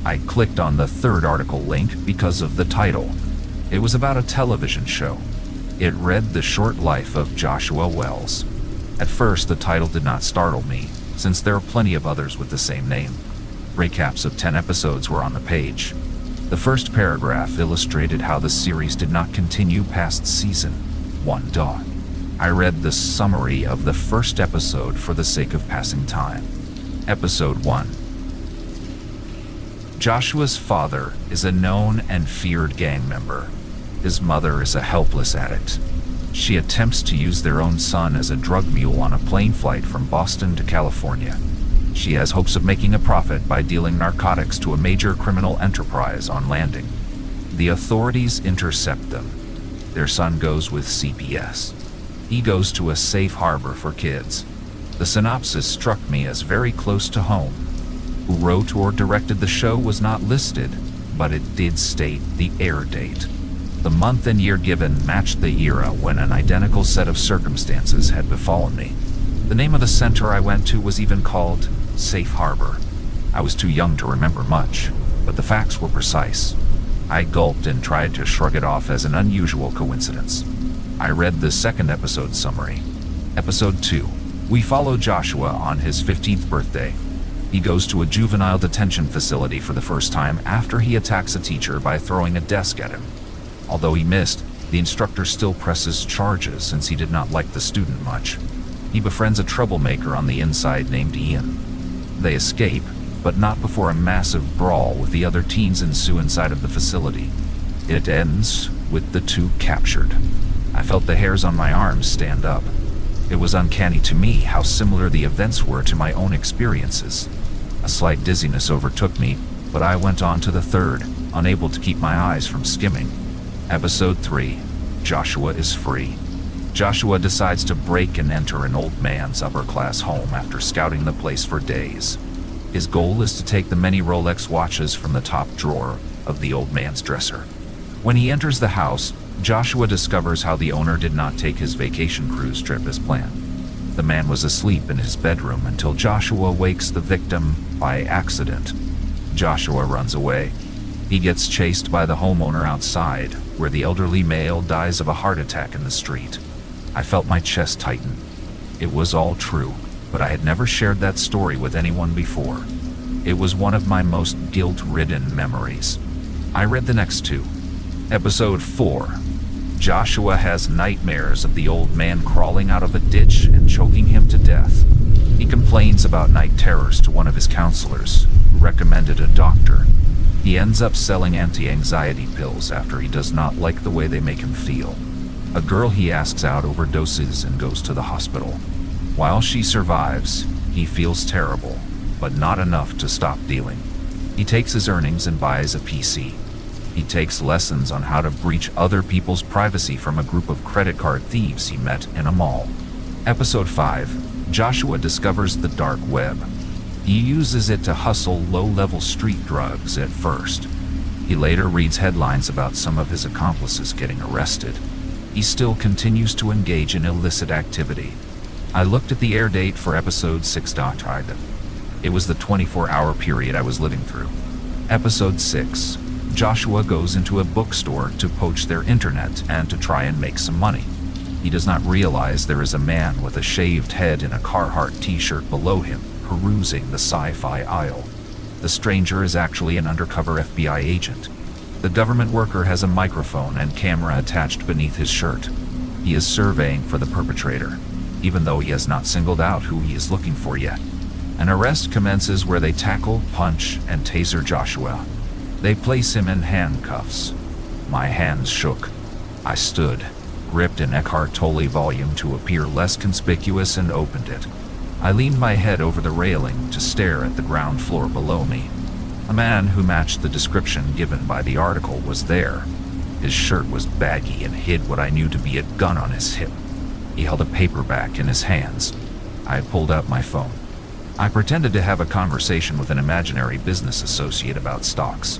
I clicked on the third article link because of the title. It was about a television show. It read The Short Life of Joshua Wells. At first, the title did not startle me, since there are plenty of others with the same name. Recaps of 10 episodes were on the page. The first paragraph illustrated how the series did not continue past season 1. I read the summary of the first episode for the sake of passing time. Episode 1. Joshua's father is a known and feared gang member. His mother is a helpless addict. She attempts to use their own son as a drug mule on a plane flight from Boston to California. She has hopes of making a profit by dealing narcotics to a major criminal enterprise on landing. The authorities intercept them. Their son goes with CPS. He goes to a safe harbor for kids. The synopsis struck me as very close to home. Who wrote or directed the show was not listed, but it did state the air date. The month and year given matched the era when an identical set of circumstances had befallen me. The name of the center I went to was even called Safe Harbor. I was too young to remember much, but the facts were precise. I gulped and tried to shrug it off as an unusual coincidence. I read the second episode summary. Episode 2. We follow Joshua on his 15th birthday. He goes to a juvenile detention facility for the first time after he attacks a teacher by throwing a desk at him. Although he missed, the instructor still presses charges since he did not like the student much. He befriends a troublemaker on the inside named Ian. They escape, but not before a massive brawl with the other teens ensue inside of the facility. It ends with the two captured. I felt the hairs on my arms stand up. It was uncanny to me how similar the events were to my own experiences. A slight dizziness overtook me, but I went on to the third, unable to keep my eyes from skimming. Episode 3. Joshua is free. Joshua decides to break and enter an old man's upper-class home after scouting the place for days. His goal is to take the many Rolex watches from the top drawer of the old man's dresser. When he enters the house, Joshua discovers how the owner did not take his vacation cruise trip as planned. The man was asleep in his bedroom until Joshua wakes the victim by accident. Joshua runs away. He gets chased by the homeowner outside, where the elderly male dies of a heart attack in the street. I felt my chest tighten. It was all true, but I had never shared that story with anyone before. It was one of my most guilt-ridden memories. I read the next two. Episode 4. Joshua has nightmares of the old man crawling out of a ditch and choking him to death. He complains about night terrors to one of his counselors, who recommended a doctor. He ends up selling anti-anxiety pills after he does not like the way they make him feel. A girl he asks out overdoses and goes to the hospital. While she survives, he feels terrible, but not enough to stop dealing. He takes his earnings and buys a PC. He takes lessons on how to breach other people's privacy from a group of credit card thieves he met in a mall. Episode 5. Joshua discovers the dark web. He uses it to hustle low-level street drugs at first. He later reads headlines about some of his accomplices getting arrested. He still continues to engage in illicit activity. I looked at the air date for episode 6. It was the 24-hour period I was living through. Episode 6. Joshua goes into a bookstore to poach their internet and to try and make some money. He does not realize there is a man with a shaved head and a Carhartt t-shirt below him, perusing the sci-fi aisle. The stranger is actually an undercover FBI agent. The government worker has a microphone and camera attached beneath his shirt. He is surveying for the perpetrator, even though he has not singled out who he is looking for yet. An arrest commences where they tackle, punch, and taser Joshua. They place him in handcuffs. My hands shook. I stood, gripped an Eckhart Tolle volume to appear less conspicuous, and opened it. I leaned my head over the railing to stare at the ground floor below me. A man who matched the description given by the article was there. His shirt was baggy and hid what I knew to be a gun on his hip. He held a paperback in his hands. I pulled out my phone. I pretended to have a conversation with an imaginary business associate about stocks.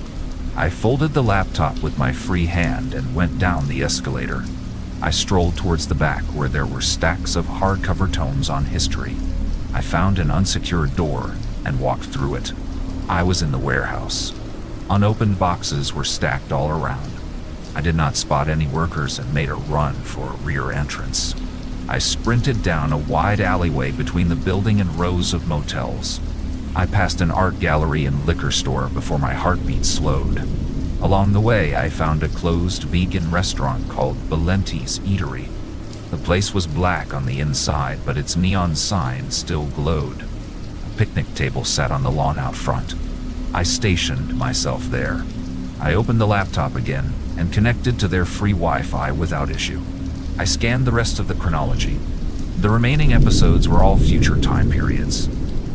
I folded the laptop with my free hand and went down the escalator. I strolled towards the back where there were stacks of hardcover tomes on history. I found an unsecured door and walked through it. I was in the warehouse. Unopened boxes were stacked all around. I did not spot any workers and made a run for a rear entrance. I sprinted down a wide alleyway between the building and rows of motels. I passed an art gallery and liquor store before my heartbeat slowed. Along the way, I found a closed vegan restaurant called Valenti's Eatery. The place was black on the inside, but its neon sign still glowed. A picnic table sat on the lawn out front. I stationed myself there. I opened the laptop again and connected to their free Wi-Fi without issue. I scanned the rest of the chronology. The remaining episodes were all future time periods.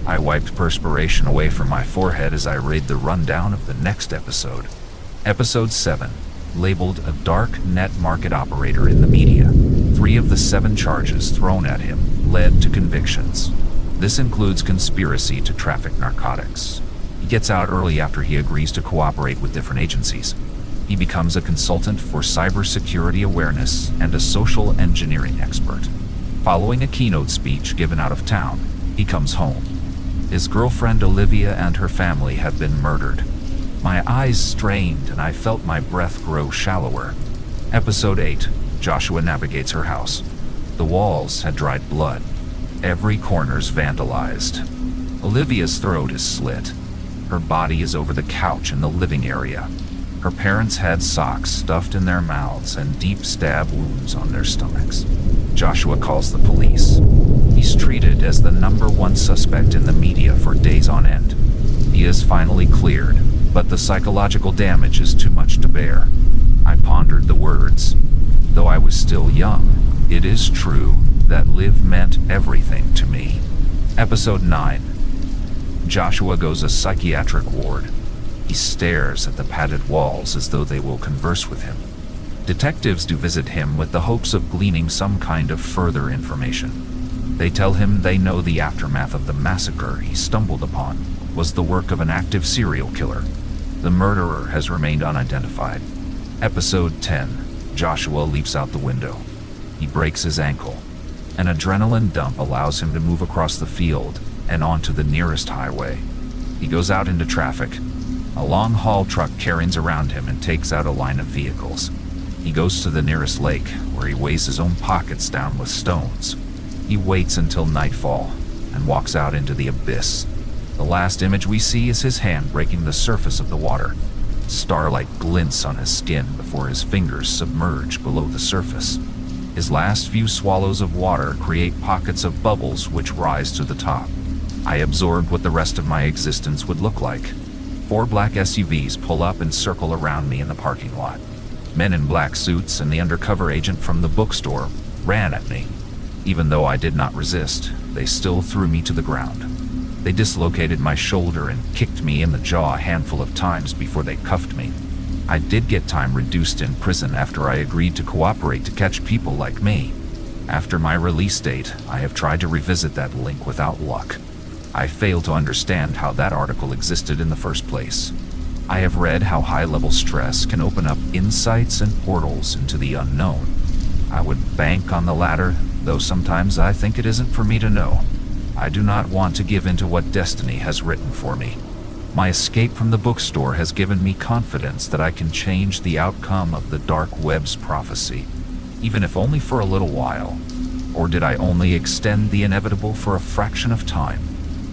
I wiped perspiration away from my forehead as I read the rundown of the next episode. Episode 7, labeled a dark net market operator in the media. 3 of the 7 charges thrown at him led to convictions. This includes conspiracy to traffic narcotics. He gets out early after he agrees to cooperate with different agencies. He becomes a consultant for cybersecurity awareness and a social engineering expert. Following a keynote speech given out of town, he comes home. His girlfriend Olivia and her family have been murdered. My eyes strained and I felt my breath grow shallower. Episode 8, Joshua navigates her house. The walls had dried blood. Every corner's vandalized. Olivia's throat is slit. Her body is over the couch in the living area. Her parents had socks stuffed in their mouths and deep stab wounds on their stomachs. Joshua calls the police. He's treated as the #1 suspect in the media for days on end. He is finally cleared, but the psychological damage is too much to bear. I pondered the words. Though I was still young, it is true that Liv meant everything to me. Episode 9. Joshua goes a psychiatric ward. He stares at the padded walls as though they will converse with him. Detectives do visit him with the hopes of gleaning some kind of further information. They tell him they know the aftermath of the massacre he stumbled upon was the work of an active serial killer. The murderer has remained unidentified. Episode 10. Joshua leaps out the window. He breaks his ankle. An adrenaline dump allows him to move across the field and onto the nearest highway. He goes out into traffic. A long-haul truck careens around him and takes out a line of vehicles. He goes to the nearest lake, where he weighs his own pockets down with stones. He waits until nightfall and walks out into the abyss. The last image we see is his hand breaking the surface of the water. Starlight glints on his skin before his fingers submerge below the surface. His last few swallows of water create pockets of bubbles which rise to the top. I absorbed what the rest of my existence would look like. 4 black SUVs pull up and circle around me in the parking lot. Men in black suits and the undercover agent from the bookstore ran at me. Even though I did not resist, they still threw me to the ground. They dislocated my shoulder and kicked me in the jaw a handful of times before they cuffed me. I did get time reduced in prison after I agreed to cooperate to catch people like me. After my release date, I have tried to revisit that link without luck. I fail to understand how that article existed in the first place. I have read how high-level stress can open up insights and portals into the unknown. I would bank on the latter, though sometimes I think it isn't for me to know. I do not want to give in to what destiny has written for me. My escape from the bookstore has given me confidence that I can change the outcome of the dark web's prophecy, even if only for a little while. Or did I only extend the inevitable for a fraction of time?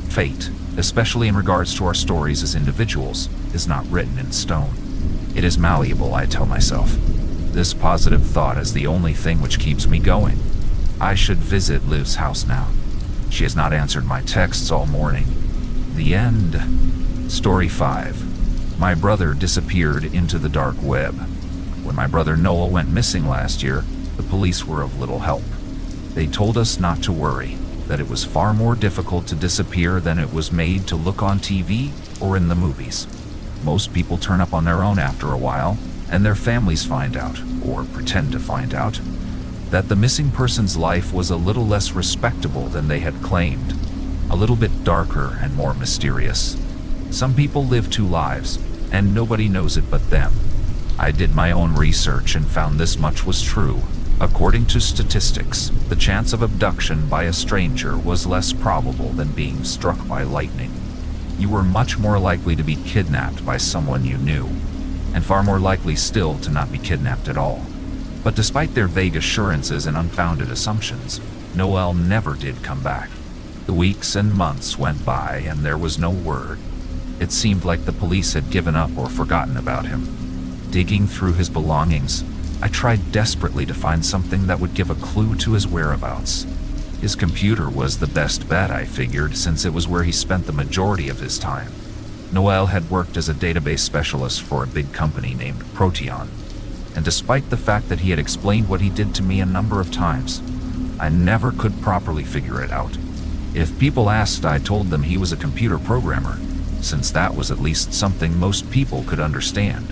Fate, especially in regards to our stories as individuals, is not written in stone. It is malleable, I tell myself. This positive thought is the only thing which keeps me going. I should visit Liv's house now. She has not answered my texts all morning. The end. Story 5. My brother disappeared into the dark web. When my brother Noel went missing last year, the police were of little help. They told us not to worry, that it was far more difficult to disappear than it was made to look on TV or in the movies. Most people turn up on their own after a while, and their families find out, or pretend to find out, that the missing person's life was a little less respectable than they had claimed, a little bit darker and more mysterious. Some people live 2 lives, and nobody knows it but them. I did my own research and found this much was true. According to statistics, the chance of abduction by a stranger was less probable than being struck by lightning. You were much more likely to be kidnapped by someone you knew, and far more likely still to not be kidnapped at all. But despite their vague assurances and unfounded assumptions, Noel never did come back. The weeks and months went by and there was no word. It seemed like the police had given up or forgotten about him. Digging through his belongings, I tried desperately to find something that would give a clue to his whereabouts. His computer was the best bet, I figured, since it was where he spent the majority of his time. Noel had worked as a database specialist for a big company named Proteon, and despite the fact that he had explained what he did to me a number of times, I never could properly figure it out. If people asked, I told them he was a computer programmer, since that was at least something most people could understand.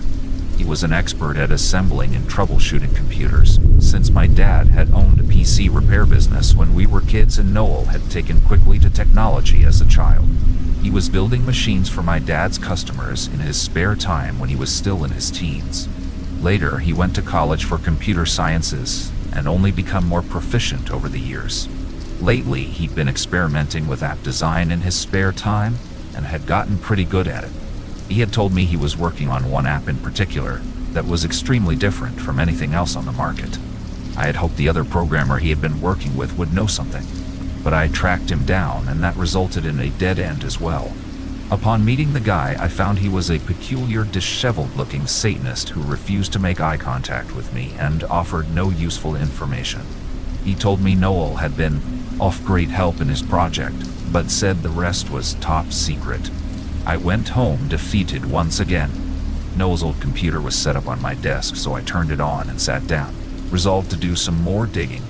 He was an expert at assembling and troubleshooting computers, since my dad had owned a PC repair business when we were kids and Noel had taken quickly to technology as a child. He was building machines for my dad's customers in his spare time when he was still in his teens. Later, he went to college for computer sciences and only become more proficient over the years. Lately, he'd been experimenting with app design in his spare time and had gotten pretty good at it. He had told me he was working on one app in particular that was extremely different from anything else on the market. I had hoped the other programmer he had been working with would know something, but I tracked him down, and that resulted in a dead end as well. Upon meeting the guy, I found he was a peculiar, disheveled-looking Satanist who refused to make eye contact with me and offered no useful information. He told me Noel had been of great help in his project, but said the rest was top secret. I went home defeated once again. Noel's old computer was set up on my desk, so I turned it on and sat down, resolved to do some more digging.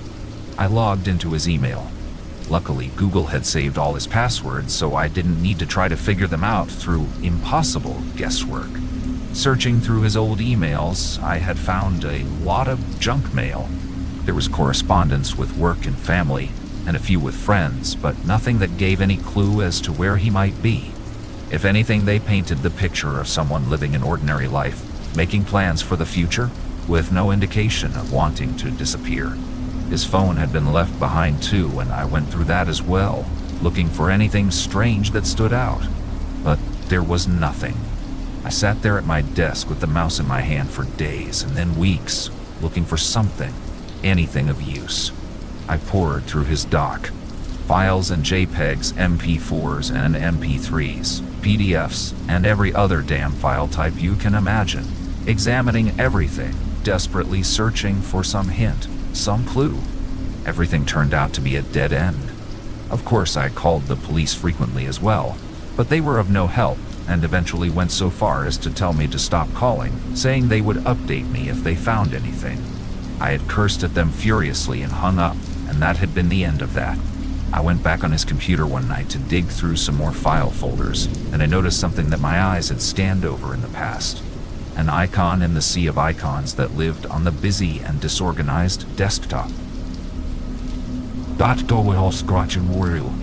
I logged into his email. Luckily, Google had saved all his passwords, so I didn't need to try to figure them out through impossible guesswork. Searching through his old emails, I had found a lot of junk mail. There was correspondence with work and family, and a few with friends, but nothing that gave any clue as to where he might be. If anything, they painted the picture of someone living an ordinary life, making plans for the future, with no indication of wanting to disappear. His phone had been left behind too, and I went through that as well, looking for anything strange that stood out. But there was nothing. I sat there at my desk with the mouse in my hand for days and then weeks, looking for something, anything of use. I pored through his doc. Files and JPEGs, MP4s and MP3s, PDFs, and every other damn file type you can imagine. Examining everything, desperately searching for some hint, some clue. Everything turned out to be a dead end. Of course, I called the police frequently as well, but they were of no help and eventually went so far as to tell me to stop calling, saying they would update me if they found anything. I had cursed at them furiously and hung up, and that had been the end of that. I went back on his computer one night to dig through some more file folders, and I noticed something that my eyes had scanned over in the past. An icon in the sea of icons that lived on the busy and disorganized desktop. Dot go with all scratch and wheel.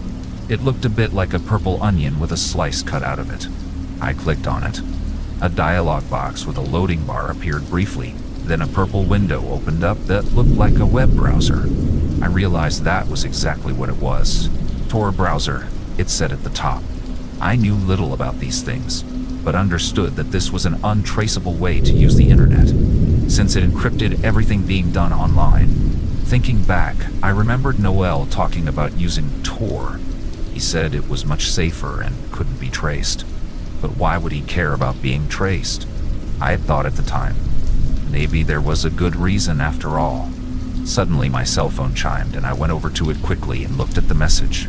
It looked a bit like a purple onion with a slice cut out of it. I clicked on it. A dialog box with a loading bar appeared briefly, then a purple window opened up that looked like a web browser. I realized that was exactly what it was. Tor browser, it said at the top. I knew little about these things, but understood that this was an untraceable way to use the internet, since it encrypted everything being done online. Thinking back, I remembered Noel talking about using Tor. He said it was much safer and couldn't be traced. But why would he care about being traced? I had thought at the time, maybe there was a good reason after all. Suddenly my cell phone chimed and I went over to it quickly and looked at the message.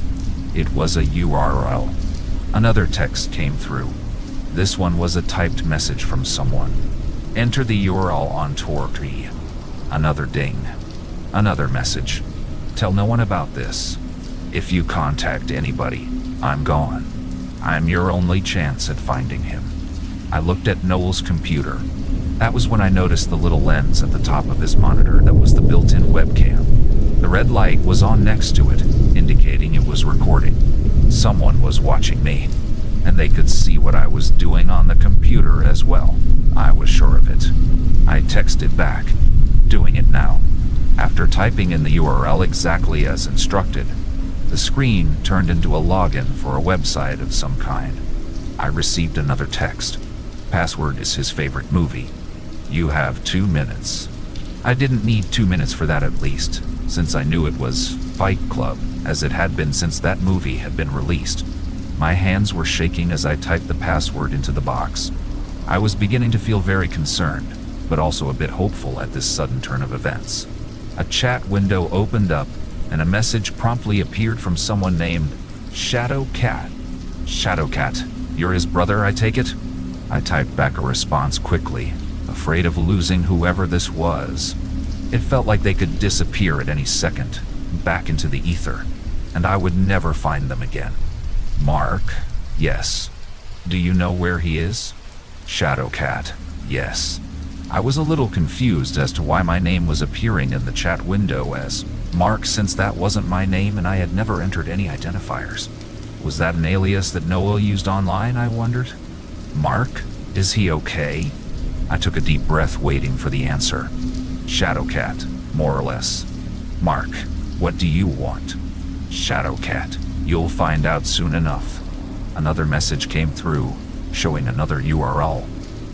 It was a URL. Another text came through. This one was a typed message from someone. Enter the URL on Tor tree. Another ding. Another message. Tell no one about this. If you contact anybody, I'm gone. I'm your only chance at finding him. I looked at Noel's computer. That was when I noticed the little lens at the top of his monitor that was the built-in webcam. The red light was on next to it, indicating it was recording. Someone was watching me, and they could see what I was doing on the computer as well. I was sure of it. I texted back, doing it now. After typing in the URL exactly as instructed, the screen turned into a login for a website of some kind. I received another text. Password is his favorite movie. You have 2 minutes. I didn't need 2 minutes for that at least, since I knew it was Fight Club, as it had been since that movie had been released. My hands were shaking as I typed the password into the box. I was beginning to feel very concerned, but also a bit hopeful at this sudden turn of events. A chat window opened up, and a message promptly appeared from someone named Shadowcat. Shadowcat, you're his brother, I take it? I typed back a response quickly, afraid of losing whoever this was. It felt like they could disappear at any second, back into the ether. and I would never find them again. Mark, yes. Do you know where he is? Shadowcat, yes. I was a little confused as to why my name was appearing in the chat window as Mark, since that wasn't my name and I had never entered any identifiers. Was that an alias that Noel used online, I wondered? Mark, is he okay? I took a deep breath waiting for the answer. Shadowcat, more or less. Mark, what do you want? Shadowcat, you'll find out soon enough. Another message came through, showing another URL.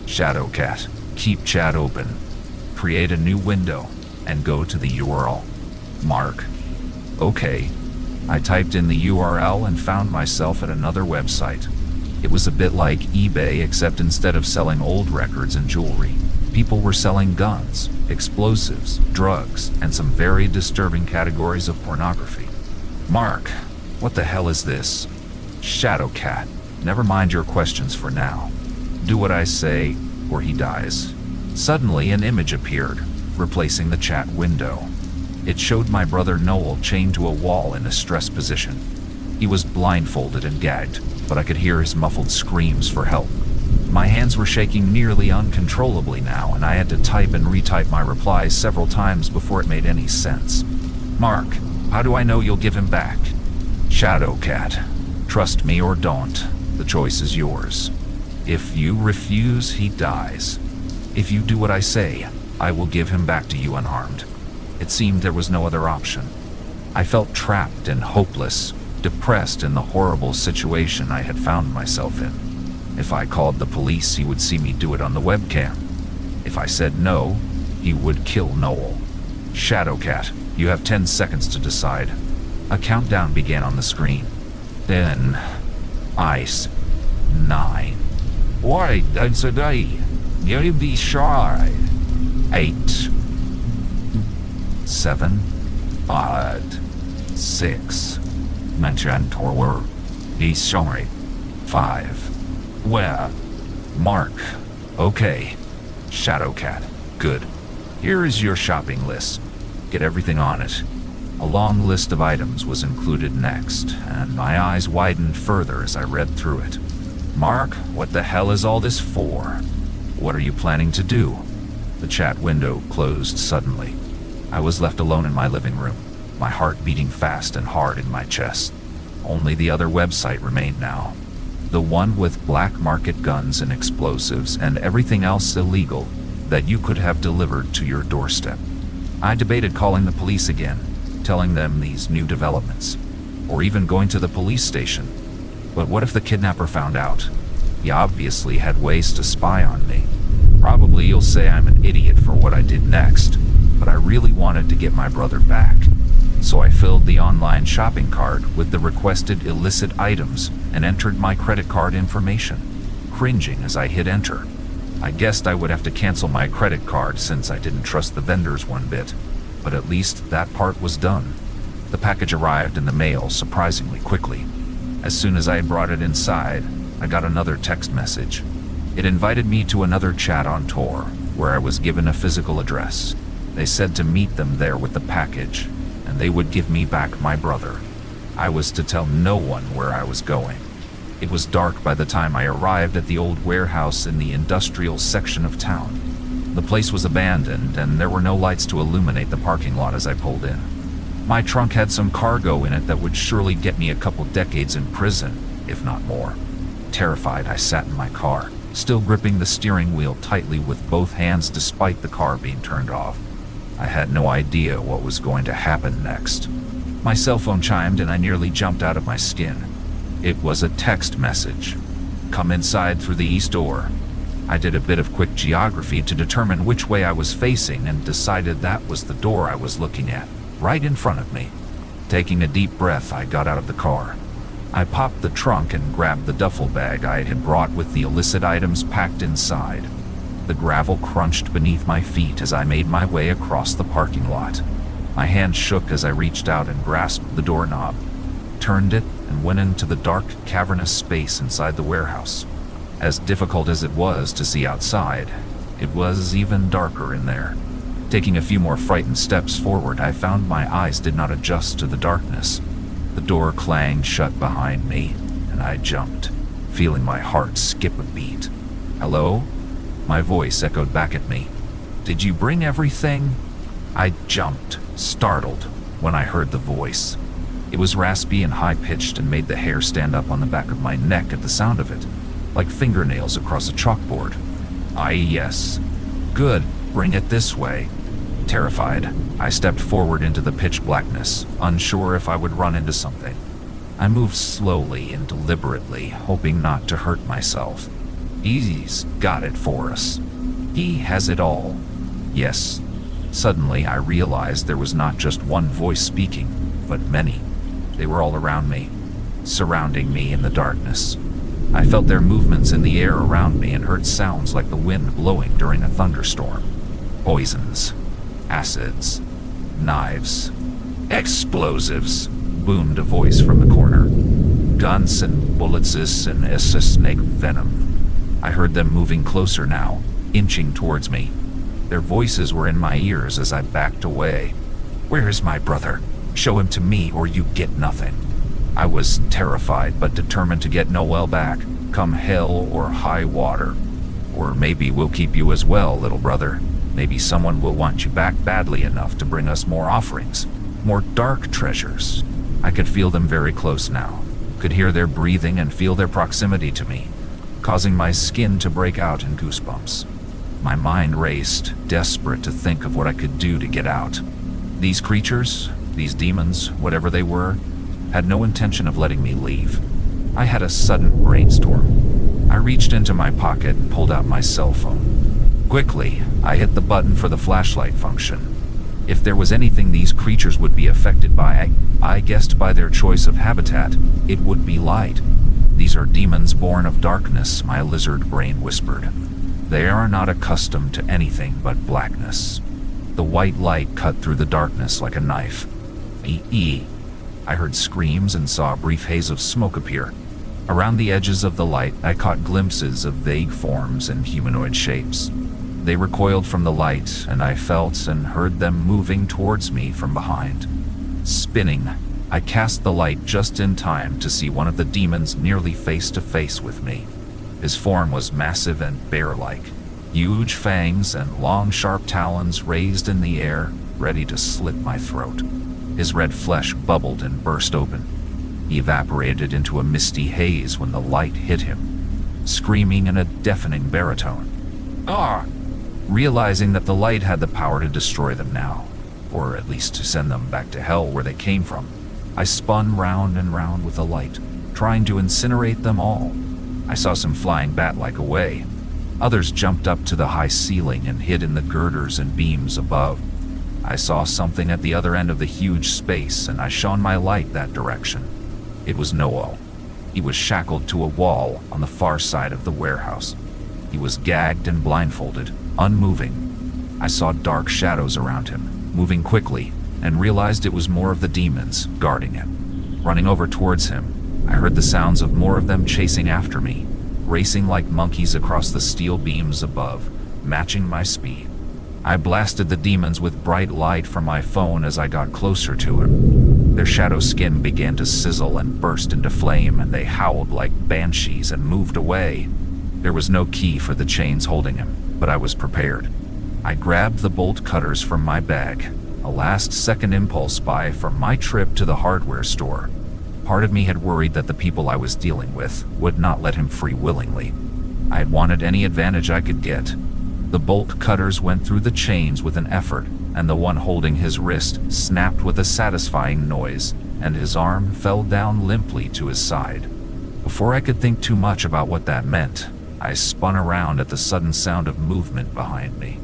Shadowcat, keep chat open. Create a new window and go to the URL. Mark. Okay. I typed in the URL and found myself at another website. It was a bit like eBay, except instead of selling old records and jewelry, people were selling guns, explosives, drugs, and some very disturbing categories of pornography. Mark, what the hell is this? Shadowcat, never mind your questions for now. Do what I say, or he dies. Suddenly, an image appeared, replacing the chat window. It showed my brother Noel chained to a wall in a stress position. He was blindfolded and gagged, but I could hear his muffled screams for help. My hands were shaking nearly uncontrollably now, and I had to type and retype my replies several times before it made any sense. Mark, how do I know you'll give him back? Shadowcat, trust me or don't. The choice is yours. If you refuse, he dies. If you do what I say, I will give him back to you unharmed. It seemed there was no other option. I felt trapped and hopeless, depressed in the horrible situation I had found myself in. If I called the police, he would see me do it on the webcam. If I said no, he would kill Noel. Shadowcat, you have 10 seconds to decide. A countdown began on the screen. 10, 9. Why, that's a day. You'll be shy. 8, 7, 5, 6. Mention Torwer. Be sorry. 5. Where? Mark. Okay. Shadowcat. Good. Here is your shopping list. Get everything on it. A long list of items was included next, and my eyes widened further as I read through it. Mark, what the hell is all this for? What are you planning to do? The chat window closed suddenly. I was left alone in my living room, my heart beating fast and hard in my chest. Only the other website remained now. The one with black market guns and explosives and everything else illegal that you could have delivered to your doorstep. I debated calling the police again, telling them these new developments, or even going to the police station. But what if the kidnapper found out? He obviously had ways to spy on me. Probably you'll say I'm an idiot for what I did next, but I really wanted to get my brother back. So I filled the online shopping cart with the requested illicit items and entered my credit card information, cringing as I hit enter. I guessed I would have to cancel my credit card since I didn't trust the vendors one bit, but at least that part was done. The package arrived in the mail surprisingly quickly. As soon as I had brought it inside, I got another text message. It invited me to another chat on Tor, where I was given a physical address. They said to meet them there with the package, and they would give me back my brother. I was to tell no one where I was going. It was dark by the time I arrived at the old warehouse in the industrial section of town. The place was abandoned, and there were no lights to illuminate the parking lot as I pulled in. My trunk had some cargo in it that would surely get me a couple decades in prison, if not more. Terrified, I sat in my car, still gripping the steering wheel tightly with both hands despite the car being turned off. I had no idea what was going to happen next. My cell phone chimed and I nearly jumped out of my skin. It was a text message. Come inside through the east door. I did a bit of quick geography to determine which way I was facing and decided that was the door I was looking at, right in front of me. Taking a deep breath, I got out of the car. I popped the trunk and grabbed the duffel bag I had brought with the illicit items packed inside. The gravel crunched beneath my feet as I made my way across the parking lot. My hand shook as I reached out and grasped the doorknob, turned it, and went into the dark, cavernous space inside the warehouse. As difficult as it was to see outside, it was even darker in there. Taking a few more frightened steps forward, I found my eyes did not adjust to the darkness. The The door clanged shut behind me, and I jumped, feeling my heart skip a beat. "Hello?" My voice echoed back at me. "Did you bring everything?" I jumped, startled, when I heard the voice. It was raspy and high-pitched and made the hair stand up on the back of my neck at the sound of it, like fingernails across a chalkboard. Yes. Good, bring it this way." Terrified, I stepped forward into the pitch blackness, unsure if I would run into something. I moved slowly and deliberately, hoping not to hurt myself. He's got it for us. He has it all. Yes. Suddenly, I realized there was not just one voice speaking, but many. They were all around me, surrounding me in the darkness. I felt their movements in the air around me and heard sounds like the wind blowing during a thunderstorm. Poisons, acids, knives, explosives, boomed a voice from the corner. Guns and bullets and snake venom. I heard them moving closer now, inching towards me. Their voices were in my ears as I backed away. "Where is my brother? Show him to me or you get nothing." I was terrified but determined to get Noel back, come hell or high water. "Or maybe we'll keep you as well, little brother. Maybe someone will want you back badly enough to bring us more offerings, more dark treasures." I could feel them very close now, could hear their breathing and feel their proximity to me, causing my skin to break out in goosebumps. My mind raced, desperate to think of what I could do to get out. These creatures, these demons, whatever they were, had no intention of letting me leave. I had a sudden brainstorm. I reached into my pocket and pulled out my cell phone. Quickly, I hit the button for the flashlight function. If there was anything these creatures would be affected by, I guessed by their choice of habitat, it would be light. "These are demons born of darkness," my lizard brain whispered. "They are not accustomed to anything but blackness." The white light cut through the darkness like a knife. I heard screams and saw a brief haze of smoke appear. Around the edges of the light, I caught glimpses of vague forms and humanoid shapes. They recoiled from the light, and I felt and heard them moving towards me from behind. Spinning, I cast the light just in time to see one of the demons nearly face to face with me. His form was massive and bear-like, huge fangs and long sharp talons raised in the air, ready to slit my throat. His red flesh bubbled and burst open. He evaporated into a misty haze when the light hit him, screaming in a deafening baritone. "Ah!" Realizing that the light had the power to destroy them now, or at least to send them back to hell where they came from, I spun round and round with the light, trying to incinerate them all. I saw some flying bat-like away. Others jumped up to the high ceiling and hid in the girders and beams above. I saw something at the other end of the huge space, and I shone my light that direction. It was Noel. He was shackled to a wall on the far side of the warehouse. He was gagged and blindfolded, unmoving. I saw dark shadows around him, moving quickly, and realized it was more of the demons guarding him. Running over towards him, I heard the sounds of more of them chasing after me, racing like monkeys across the steel beams above, matching my speed. I blasted the demons with bright light from my phone as I got closer to him. Their shadow skin began to sizzle and burst into flame, and they howled like banshees and moved away. There was no key for the chains holding him, but I was prepared. I grabbed the bolt cutters from my bag, a last-second impulse buy for my trip to the hardware store. Part of me had worried that the people I was dealing with would not let him free willingly. I had wanted any advantage I could get. The bolt cutters went through the chains with an effort, and the one holding his wrist snapped with a satisfying noise, and his arm fell down limply to his side. Before I could think too much about what that meant, I spun around at the sudden sound of movement behind me.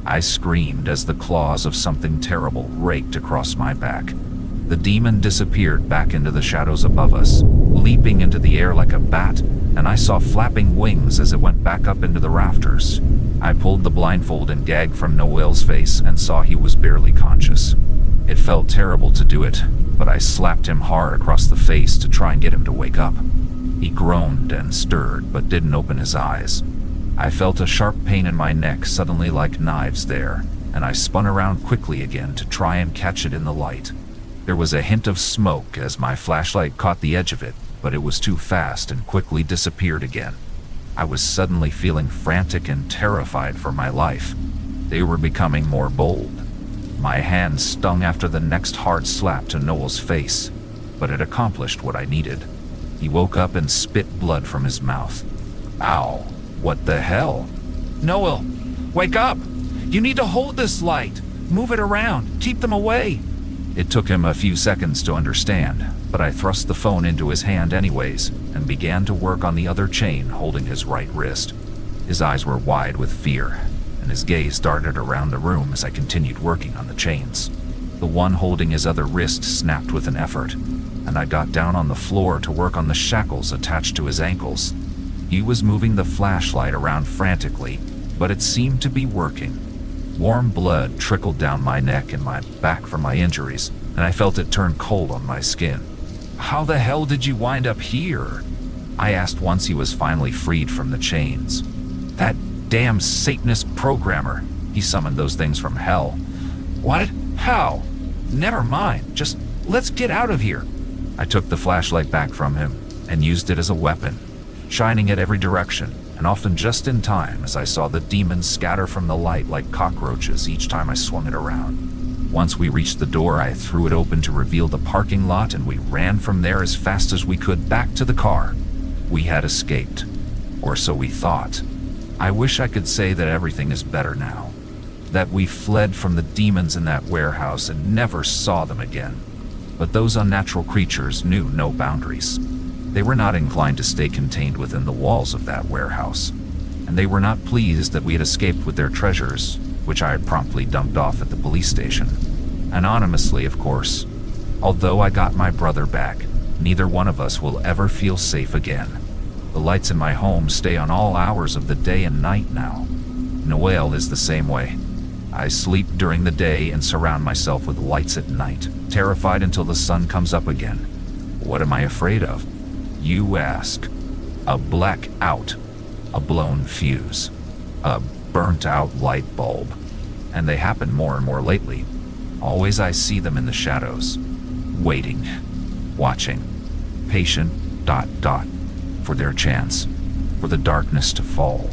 I screamed as the claws of something terrible raked across my back. The demon disappeared back into the shadows above us, leaping into the air like a bat, and I saw flapping wings as it went back up into the rafters. I pulled the blindfold and gag from Noel's face and saw he was barely conscious. It felt terrible to do it, but I slapped him hard across the face to try and get him to wake up. He groaned and stirred, but didn't open his eyes. I felt a sharp pain in my neck suddenly like knives there, and I spun around quickly again to try and catch it in the light. There was a hint of smoke as my flashlight caught the edge of it, but it was too fast and quickly disappeared again. I was suddenly feeling frantic and terrified for my life. They were becoming more bold. My hand stung after the next hard slap to Noel's face, but it accomplished what I needed. He woke up and spit blood from his mouth. Ow, what the hell? Noel, wake up! You need to hold this light. Move it around, keep them away. It took him a few seconds to understand, but I thrust the phone into his hand anyways and began to work on the other chain holding his right wrist. His eyes were wide with fear, and his gaze darted around the room as I continued working on the chains. The one holding his other wrist snapped with an effort, and I got down on the floor to work on the shackles attached to his ankles. He was moving the flashlight around frantically, but it seemed to be working. Warm blood trickled down my neck and my back from my injuries, and I felt it turn cold on my skin. How the hell did you wind up here? I asked once he was finally freed from the chains. That damn Satanist programmer. He summoned those things from hell. What? How? Never mind. Just let's get out of here. I took the flashlight back from him and used it as a weapon, shining it every direction, and often just in time as I saw the demons scatter from the light like cockroaches each time I swung it around. Once we reached the door, I threw it open to reveal the parking lot, and we ran from there as fast as we could back to the car. We had escaped, or so we thought. I wish I could say that everything is better now, that we fled from the demons in that warehouse and never saw them again. But those unnatural creatures knew no boundaries. They were not inclined to stay contained within the walls of that warehouse, and they were not pleased that we had escaped with their treasures, which I had promptly dumped off at the police station. Anonymously, of course. Although I got my brother back, neither one of us will ever feel safe again. The lights in my home stay on all hours of the day and night now. Noel is the same way. I sleep during the day and surround myself with lights at night, terrified until the sun comes up again. What am I afraid of? You ask. A blackout, a blown fuse, a burnt-out light bulb. And they happen more and more lately. Always I see them in the shadows, waiting, watching, patient, for their chance, for the darkness to fall.